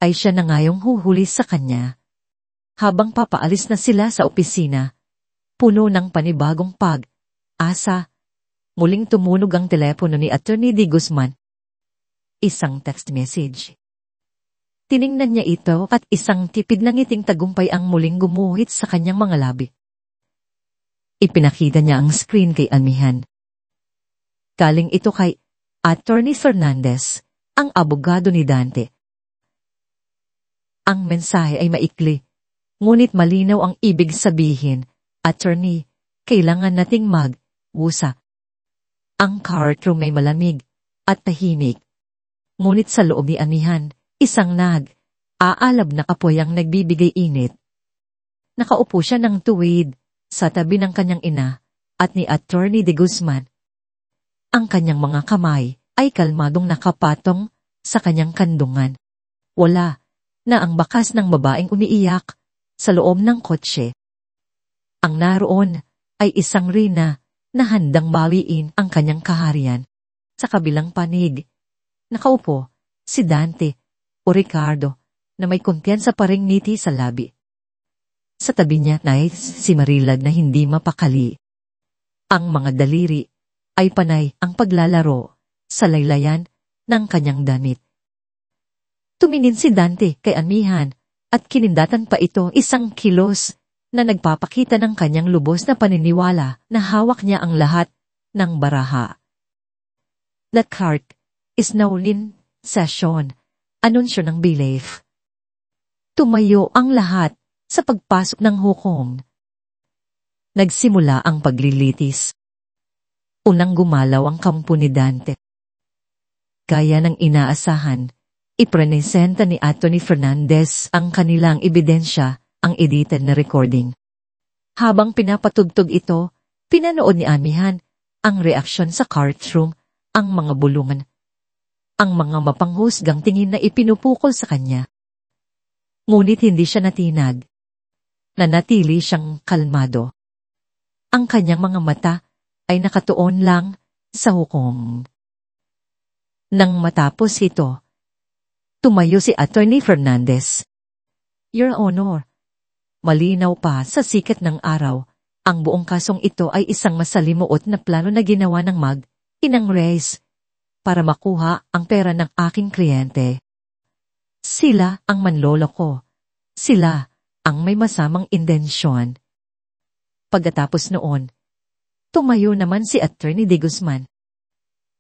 ay siya na ngayong huhuli sa kanya. Habang papaalis na sila sa opisina, puno ng panibagong pag-asa, muling tumunog ang telepono ni Attorney de Guzman. Isang text message. Tiningnan niya ito at isang tipid ng ngiting tagumpay ang muling gumuhit sa kanyang mga labi. Ipinakita niya ang screen kay Amihan. Galing ito kay Attorney Fernandez, ang abogado ni Dante. Ang mensahe ay maikli, ngunit malinaw ang ibig sabihin. Attorney, kailangan nating mag-usa. Ang courtroom ay malamig at tahimik. Ngunit sa loob ni Amihan, isang aalab na kapoy ang nagbibigay init. Nakaupo siya ng tuwid sa tabi ng kanyang ina at ni Attorney de Guzman. Ang kanyang mga kamay ay kalmadong nakapatong sa kanyang kandungan. Wala na ang bakas ng babaeng umiiyak sa loob ng kotse. Ang naroon ay isang rina na handang bawiin ang kanyang kaharian. Sa kabilang panig, nakaupo si Dante o Ricardo na may kumpiyansa pa ring ngiti sa labi. Sa tabi niya ay si Marilad na hindi mapakali. Ang mga daliri ay panay ang paglalaro sa laylayan ng kanyang damit. Tumingin si Dante kay Amihan at kinindatan pa ito isang kilos na nagpapakita ng kanyang lubos na paniniwala na hawak niya ang lahat ng baraha. The court is now in session, anunsyo ng bailiff. Tumayo ang lahat sa pagpasok ng hukom. Nagsimula ang paglilitis. Unang gumalaw ang kampo ni Dante. Gaya ng inaasahan, ipresenta ni Attorney Fernandez ang kanilang ebidensya, ang edited na recording. Habang pinapatugtog ito, pinanood ni Amihan ang reaksyon sa courtroom, ang mga bulungan, ang mga mapanghusgang tingin na ipinupukol sa kanya. Ngunit hindi siya natinag. Nanatili siyang kalmado. Ang kanyang mga mata ay nakatuon lang sa hukom. Nang matapos ito, tumayo si Attorney Fernandez. Your Honor, malinaw pa sa sikat ng araw, ang buong kasong ito ay isang masalimuot na plano na ginawa ng mag-inang Reyes para makuha ang pera ng aking kliyente. Sila ang manloloko. Sila ang may masamang intensyon. Pagkatapos noon, tumayo naman si Attorney de Guzman.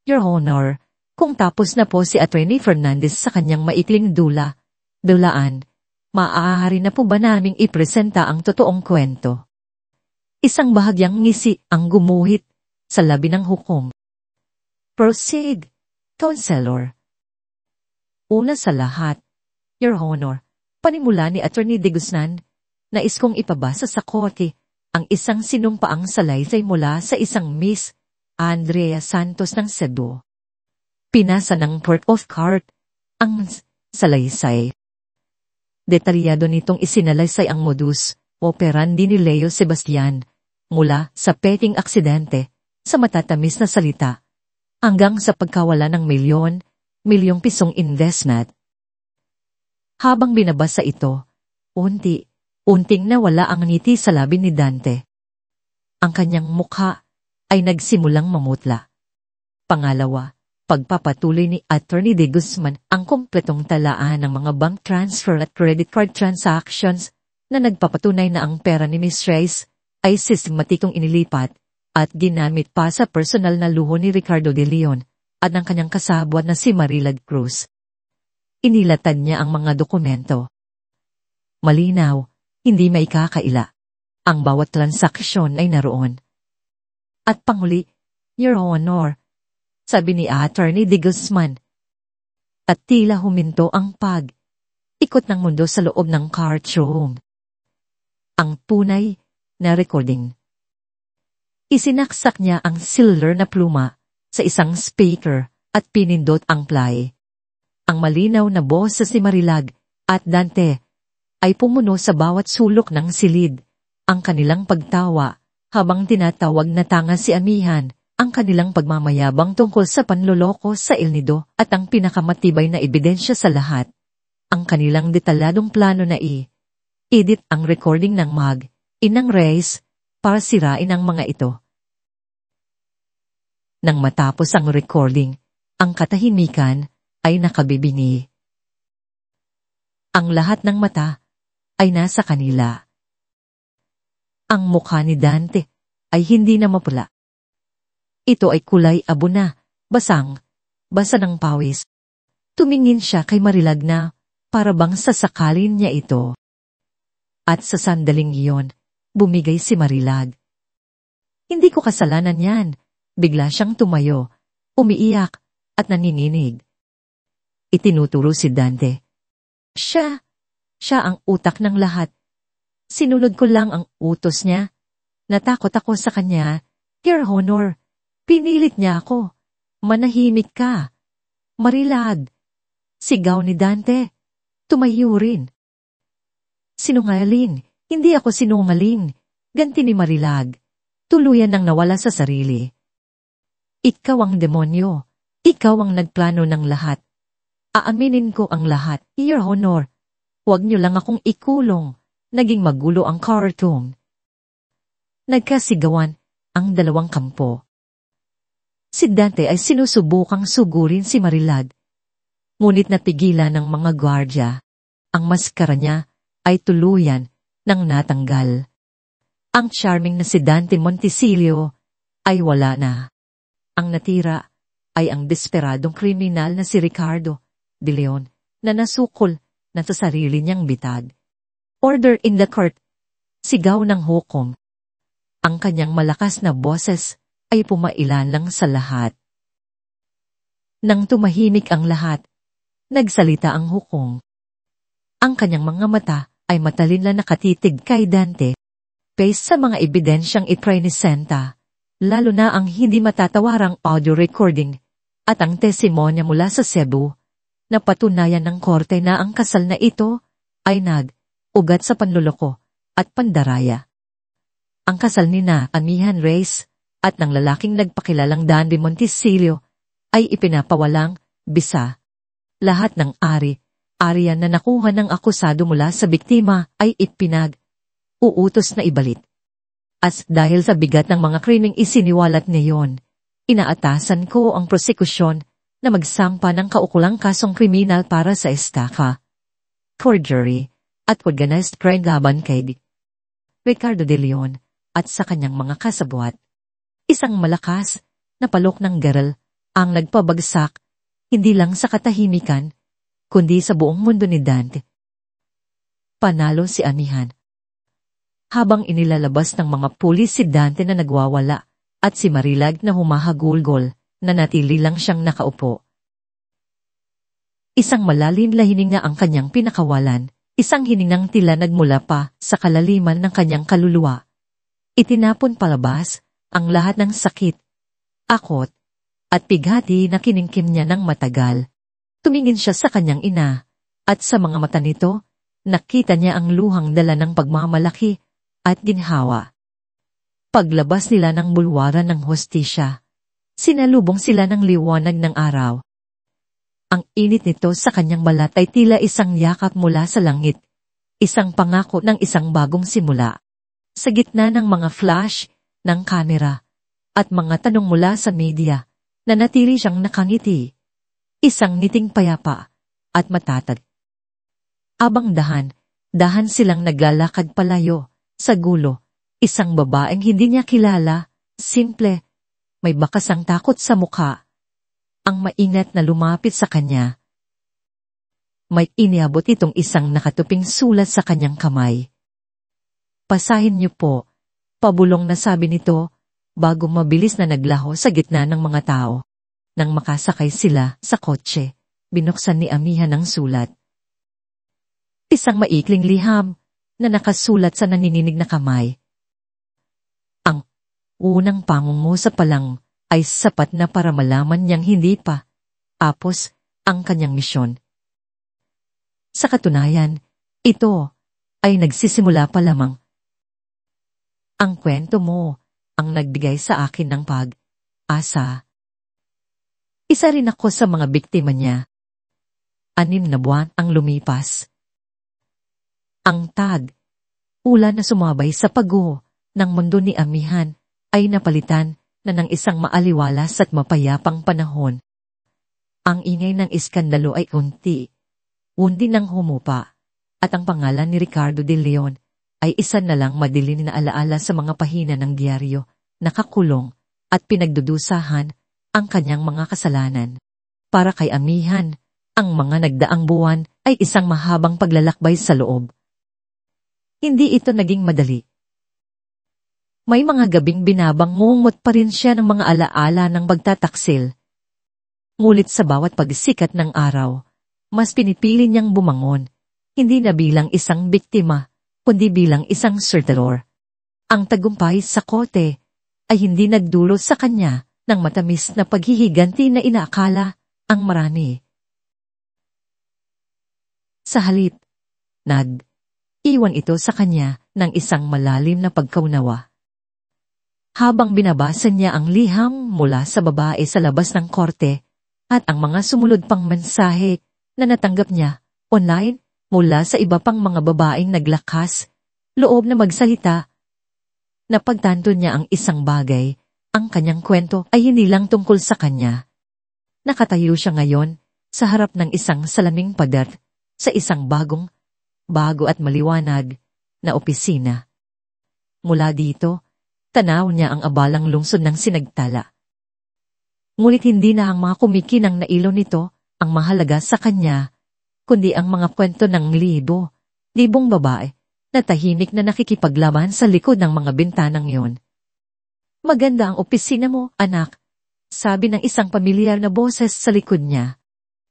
Your Honor, kung tapos na po si Attorney Fernandez sa kanyang maikling dulaan, maaari na po ba naming ipresenta ang totoong kwento? Isang bahagyang ngisi ang gumuhit sa labi ng hukom. Proceed, Counselor. Una sa lahat, Your Honor, panimula ni Attorney de Guzman, nais kong ipabasa sa korte ang isang sinumpaang salaysay mula sa isang Miss Andrea Santos ng Cebu. Pinasa ng Court of Court ang salaysay. Detalyado nitong isinalaysay ang modus operandi ni Leo Sebastian mula sa peking aksidente sa matatamis na salita hanggang sa pagkawala ng milyong pisong investment. Habang binabasa ito, unting nawala ang ngiti sa labi ni Dante. Ang kanyang mukha ay nagsimulang mamutla. Pangalawa, pagpapatuloy ni Attorney de Guzman ang kumpletong talaan ng mga bank transfer at credit card transactions na nagpapatunay na ang pera ni Miss Reyes ay sistematikong inilipat at ginamit pa sa personal na luho ni Ricardo de Leon at ng kanyang kasabwat na si Marilad Cruz. Inilatad niya ang mga dokumento. Malinaw, hindi may kakaila. Ang bawat transaksyon ay naroon. At panghuli, Your Honor, sabi ni Attorney de Guzman. At tila huminto ang ikot ng mundo sa loob ng courtroom. Ang tunay na recording. Isinaksak niya ang silver na pluma sa isang speaker at pinindot ang play. Ang malinaw na boses ni Marilag at Dante ay pumuno sa bawat sulok ng silid. Ang kanilang pagtawa habang tinatawag na tanga si Amihan, ang kanilang pagmamayabang tungkol sa panloloko sa El Nido at ang pinakamatibay na ebidensya sa lahat. Ang kanilang detalyadong plano na edit ang recording ng Inang Reyes para sirain ang mga ito. Nang matapos ang recording, ang katahimikan ay nakabibingi. Ang lahat ng mata ay nasa kanila. Ang mukha ni Dante ay hindi na mapula. Ito ay kulay abo na, basa ng pawis. Tumingin siya kay Marilag na para bang sasakalin niya ito. At sa sandaling iyon, bumigay si Marilag. Hindi ko kasalanan yan. Bigla siyang tumayo, umiiyak at nanininig. Itinuturo si Dante. Siya ang utak ng lahat. Sinunod ko lang ang utos niya. Natakot ako sa kanya. Your Honor, pinilit niya ako. Manahimik ka. Marilag. Sigaw ni Dante. Tumayo rin. Sinungaling. Hindi ako sinungaling. Ganti ni Marilag. Tuluyan nang nawala sa sarili. Ikaw ang demonyo. Ikaw ang nagplano ng lahat. Aaminin ko ang lahat. Your Honor, huwag niyo lang akong ikulong. Naging magulo ang courtroom. Nagkasigawan ang dalawang kampo. Si Dante ay sinusubukang sugurin si Marilag. Ngunit napigilan ng mga gwardya. Ang maskara niya ay tuluyan ng natanggal. Ang charming na si Dante Monticello ay wala na. Ang natira ay ang desperadong kriminal na si Ricardo de Leon na nasukol na sa sarili niyang bitag. Order in the court. Sigaw ng hukom. Ang kanyang malakas na boses ay pumailan lang sa lahat. Nang tumahimik ang lahat, nagsalita ang hukom. Ang kanyang mga mata ay matalin na nakatitig kay Dante. Based sa mga ebidensyang ipresenta, lalo na ang hindi matatawarang audio recording at ang testimonya mula sa Cebu, na patunayan ng korte na ang kasal na ito ay ugat sa panloloko at pandaraya. Ang kasal ni Amihan Reyes at ng lalaking nagpakilalang Dandy Monticello ay ipinapawalang bisa. Lahat ng ariyan na nakuha ng akusado mula sa biktima ay uutos na ibalik. As dahil sa bigat ng mga krimeng isiniwalat niyon, inaatasan ko ang prosekusyon na magsampa ng kaukulang kasong kriminal para sa estafa, forgery, at organized crime laban kay Ricardo de Leon at sa kanyang mga kasabwat. Isang malakas na palok ng garal ang nagpabagsak hindi lang sa katahimikan, kundi sa buong mundo ni Dante. Panalo si Amihan. Habang inilalabas ng mga pulis si Dante na nagwawala at si Marilag na humahagulgol, na natili lang siyang nakaupo. Isang malalim na hininga ang kanyang pinakawalan. Isang hiningang tila nagmula pa sa kalaliman ng kanyang kaluluwa. Itinapon palabas ang lahat ng sakit, akot, at pighati na kiningkim niya ng matagal. Tumingin siya sa kanyang ina, at sa mga mata nito, nakita niya ang luhang dala ng pagmamalaki at ginhawa. Paglabas nila ng bulwaran ng hostisya, sinalubong sila ng liwanag ng araw. Ang init nito sa kanyang balat ay tila isang yakap mula sa langit, isang pangako ng isang bagong simula. Sa gitna ng mga flash ng kamera at mga tanong mula sa media, nanatili siyang nakangiti, isang ngiting payapa at matatag. Abang dahan silang naglalakad palayo sa gulo, isang babaeng hindi niya kilala, simple, may bakasang takot sa mukha. Ang maingat na lumapit sa kanya. May iniabot itong isang nakatuping sulat sa kanyang kamay. Pasahin niyo po, pabulong na sabi nito, bago mabilis na naglaho sa gitna ng mga tao. Nang makasakay sila sa kotse, binuksan ni Amihan ang sulat. Isang maikling liham na nakasulat sa nanininig na kamay. Ang unang pangungusa pa lang ay sapat na para malaman niyang hindi pa tapos ang kanyang misyon. Sa katunayan, ito ay nagsisimula pa lamang. Ang kwento mo ang nagbigay sa akin ng pag-asa. Isa rin ako sa mga biktima niya. 6 na buwan ang lumipas. Ang ulan na sumabay sa pag-guho ng mundo ni Amihan ay napalitan na ng isang maaliwalas at mapayapang panahon. Ang ingay ng iskandalo ay unti nang humupa, at ang pangalan ni Ricardo de Leon ay isa na lang madilim na alaala sa mga pahina ng diaryo, nakakulong at pinagdudusahan ang kanyang mga kasalanan. Para kay Amihan, ang mga nagdaang buwan ay isang mahabang paglalakbay sa loob. Hindi ito naging madali. May mga gabing binabangungot pa rin siya ng mga alaala ng pagtataksil. Ngulit sa bawat pagsikat ng araw, mas pinipili niyang bumangon, hindi na bilang isang biktima, kundi bilang isang survivor. Ang tagumpay sa kote ay hindi nagdulot sa kanya ng matamis na paghihiganti na inaakala ang marami. Sa halip, nag-iwan ito sa kanya ng isang malalim na pagkaunawa. Habang binabasa niya ang liham mula sa babae sa labas ng korte at ang mga sumunod pang mensahe na natanggap niya online mula sa iba pang mga babaeng naglakas, loob na magsalita, napagtanto niya ang isang bagay, ang kanyang kwento ay hindi lang tungkol sa kanya. Nakatayo siya ngayon sa harap ng isang salaming pader sa isang bago at maliwanag na opisina. Mula dito, tanaw niya ang abalang lungsod ng sinagtala. Ngunit hindi na ang mga kumikinang na ilaw nito ang mahalaga sa kanya, kundi ang mga kwento ng libong babae na tahimik na nakikipaglaban sa likod ng mga bintanang yon. Maganda ang opisina mo, anak, sabi ng isang pamilyar na boses sa likod niya.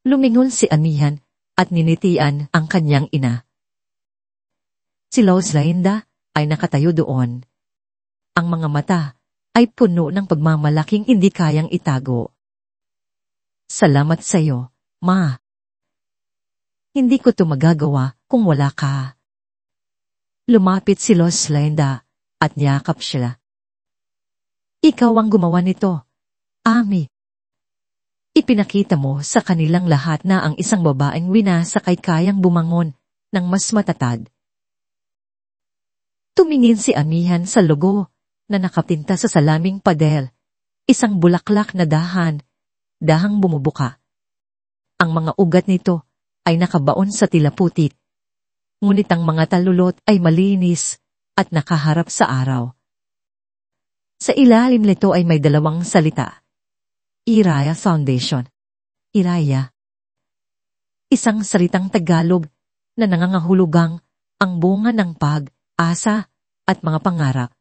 Lumingon si Amihan at ninitian ang kanyang ina. Si Loslainda ay nakatayo doon. Ang mga mata ay puno ng pagmamalaking hindi kayang itago. Salamat sa iyo, Ma. Hindi ko ito magagawa kung wala ka. Lumapit si Loslainda at niyakap siya. Ikaw ang gumawa nito, Ami. Ipinakita mo sa kanilang lahat na ang isang babaeng winasak ay kayang bumangon ng mas matatag. Tumingin si Amihan sa logo na nakatinta sa salaming padel, isang bulaklak na dahang bumubuka. Ang mga ugat nito ay nakabaon sa tila putik, ngunit ang mga talulot ay malinis at nakaharap sa araw. Sa ilalim nito ay may 2 salita. Iraya Foundation. Iraya. Isang salitang Tagalog na nangangahulugang ang bunga ng pag-asa at mga pangarap.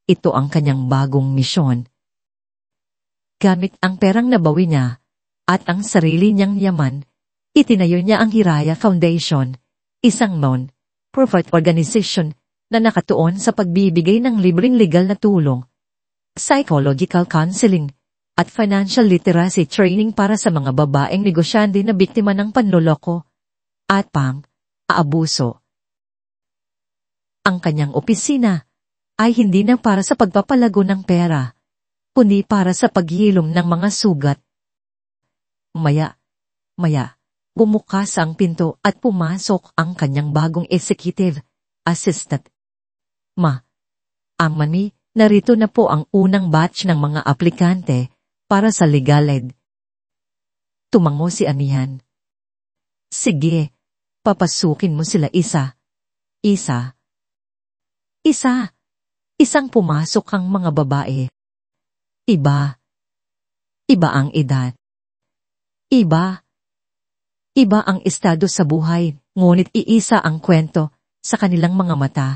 Ito ang kanyang bagong misyon. Gamit ang perang nabawi niya at ang sarili niyang yaman, itinayo niya ang Hiraya Foundation, isang non-profit organization na nakatuon sa pagbibigay ng libreng legal na tulong, psychological counseling, at financial literacy training para sa mga babaeng negosyante na biktima ng panloloko at pang-aabuso. Ang kanyang opisina ay hindi na para sa pagpapalago ng pera, kundi para sa paghilom ng mga sugat. Maya, bumukas ang pinto at pumasok ang kanyang bagong executive assistant. Mami, narito na po ang unang batch ng mga aplikante para sa legal aid. Tumango si Amihan. Sige, papasukin mo sila isa. Isang pumasok ang mga babae. Iba ang edad. Iba ang estado sa buhay, ngunit iisa ang kwento Sa kanilang mga mata,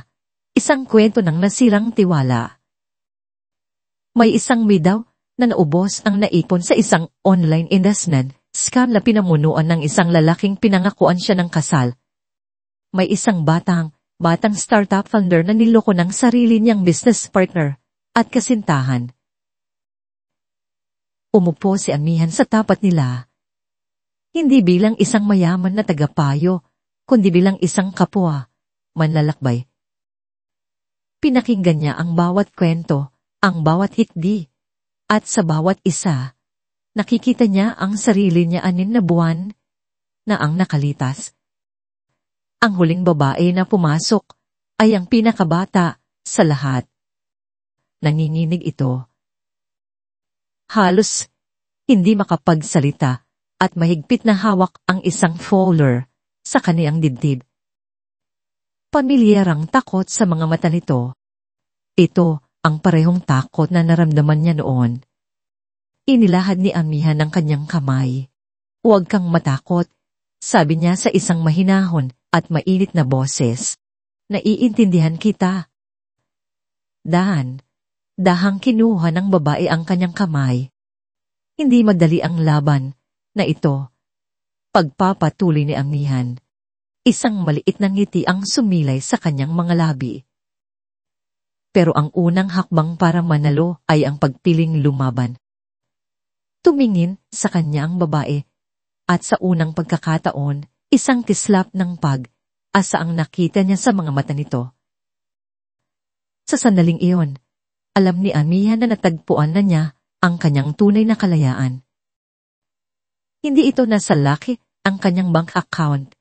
isang kwento ng nasirang tiwala. May isang daw na naubos ang naipon sa isang online investment scam na pinamunuan ng isang lalaking pinangakuan siya ng kasal. May isang batang startup founder na niloko ng sarili niyang business partner at kasintahan. Umupo si Amihan sa tapat nila. Hindi bilang isang mayaman na tagapayo, kundi bilang isang kapwa, manlalakbay. Pinakinggan niya ang bawat kwento, ang bawat hikbi, at sa bawat isa, nakikita niya ang sarili niya 6 na buwan na ang nakalitas. Ang huling babae na pumasok ay ang pinakabata sa lahat. Nanginginig ito. Halos hindi makapagsalita at mahigpit na hawak ang isang folder sa kaniyang dibdib. Pamilyarang takot sa mga mata nito. Ito ang parehong takot na naramdaman niya noon. Inilahad ni Amihan ang kanyang kamay. "Huwag kang matakot," sabi niya sa isang mahinahon at mainit na boses. "Naiintindihan kita." Dahang kinuha ng babae ang kanyang kamay. Hindi madali ang laban na ito. Pagpapatuloy ni Amihan. Isang maliit na ngiti ang sumilay sa kanyang mga labi. Pero ang unang hakbang para manalo ay ang pagpiling lumaban. Tumingin sa kanya ang babae, at sa unang pagkakataon, isang kislap ng pag-asa ang nakita niya sa mga mata nito. Sa sandaling iyon, alam ni Amihan na natagpuan na niya ang kanyang tunay na kalayaan. Hindi ito nasa laki ang kanyang bank account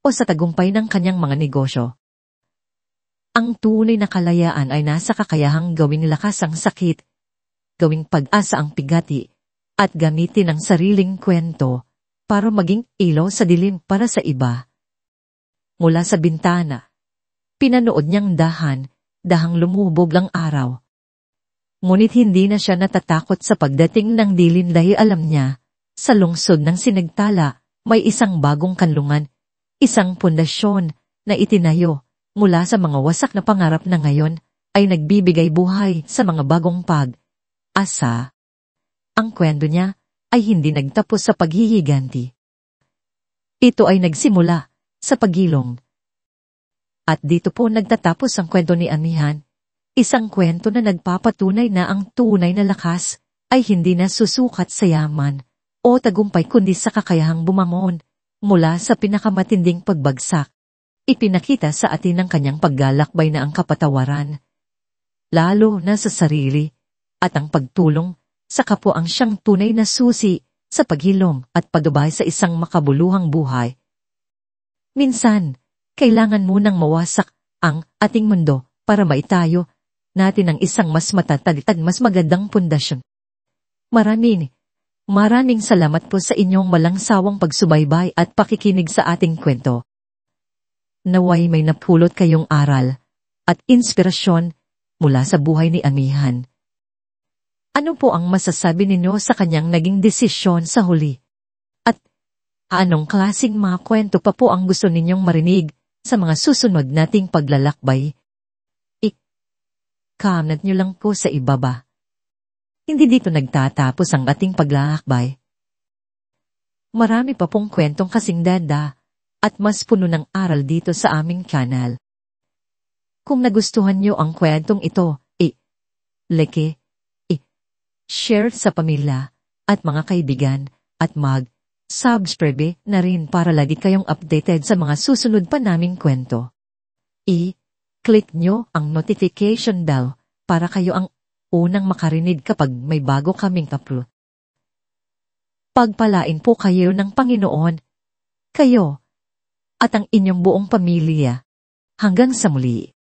o sa tagumpay ng kanyang mga negosyo. Ang tunay na kalayaan ay nasa kakayahang gawing lakas ang sakit, gawing pag-asa ang pigati, at gamitin ang sariling kwento para maging ilaw sa dilim para sa iba. Mula sa bintana, pinanood niyang dahang lumubog ang araw. Ngunit hindi na siya natatakot sa pagdating ng dilim dahil alam niya, sa lungsod ng Sinagtala, may isang bagong kanlungan, isang pundasyon na itinayo mula sa mga wasak na pangarap na ngayon ay nagbibigay buhay sa mga bagong pag-asa. Ang kwento niya ay hindi nagtapos sa paghihiganti. Ito ay nagsimula sa pagilong. At dito po nagtatapos ang kwento ni Amihan, isang kwento na nagpapatunay na ang tunay na lakas ay hindi na susukat sa yaman o tagumpay kundi sa kakayahang bumangon mula sa pinakamatinding pagbagsak. Ipinakita sa atin ng kanyang paglalakbay na ang kapatawaran, lalo na sa sarili, at ang pagtulong sa kapwa ang siyang tunay na susi sa paghilom at paggabay sa isang makabuluhang buhay. Minsan, kailangan munang mawasak ang ating mundo para maitayo natin ang isang mas matatag at mas magandang pundasyon. Maraming salamat po sa inyong walang sawang pagsubaybay at pakikinig sa ating kwento. Naway may napulot kayong aral at inspirasyon mula sa buhay ni Amihan. Ano po ang masasabi ninyo sa kanyang naging desisyon sa huli? At anong klaseng mga kwento pa po ang gusto ninyong marinig sa mga susunod nating paglalakbay? I-comment nyo lang po sa ibaba. Hindi dito nagtatapos ang ating paglalakbay. Marami pa pong kwentong kasing dada at mas puno ng aral dito sa aming channel. Kung nagustuhan nyo ang kwentong ito, like, share sa pamilya at mga kaibigan at mag-subscribe na rin para lagi kayong updated sa mga susunod pa naming kwento. I-click nyo ang notification bell para kayo ang unang makarinig kapag may bago kaming upload. Pagpalain po kayo ng Panginoon, kayo, at ang inyong buong pamilya. Hanggang sa muli.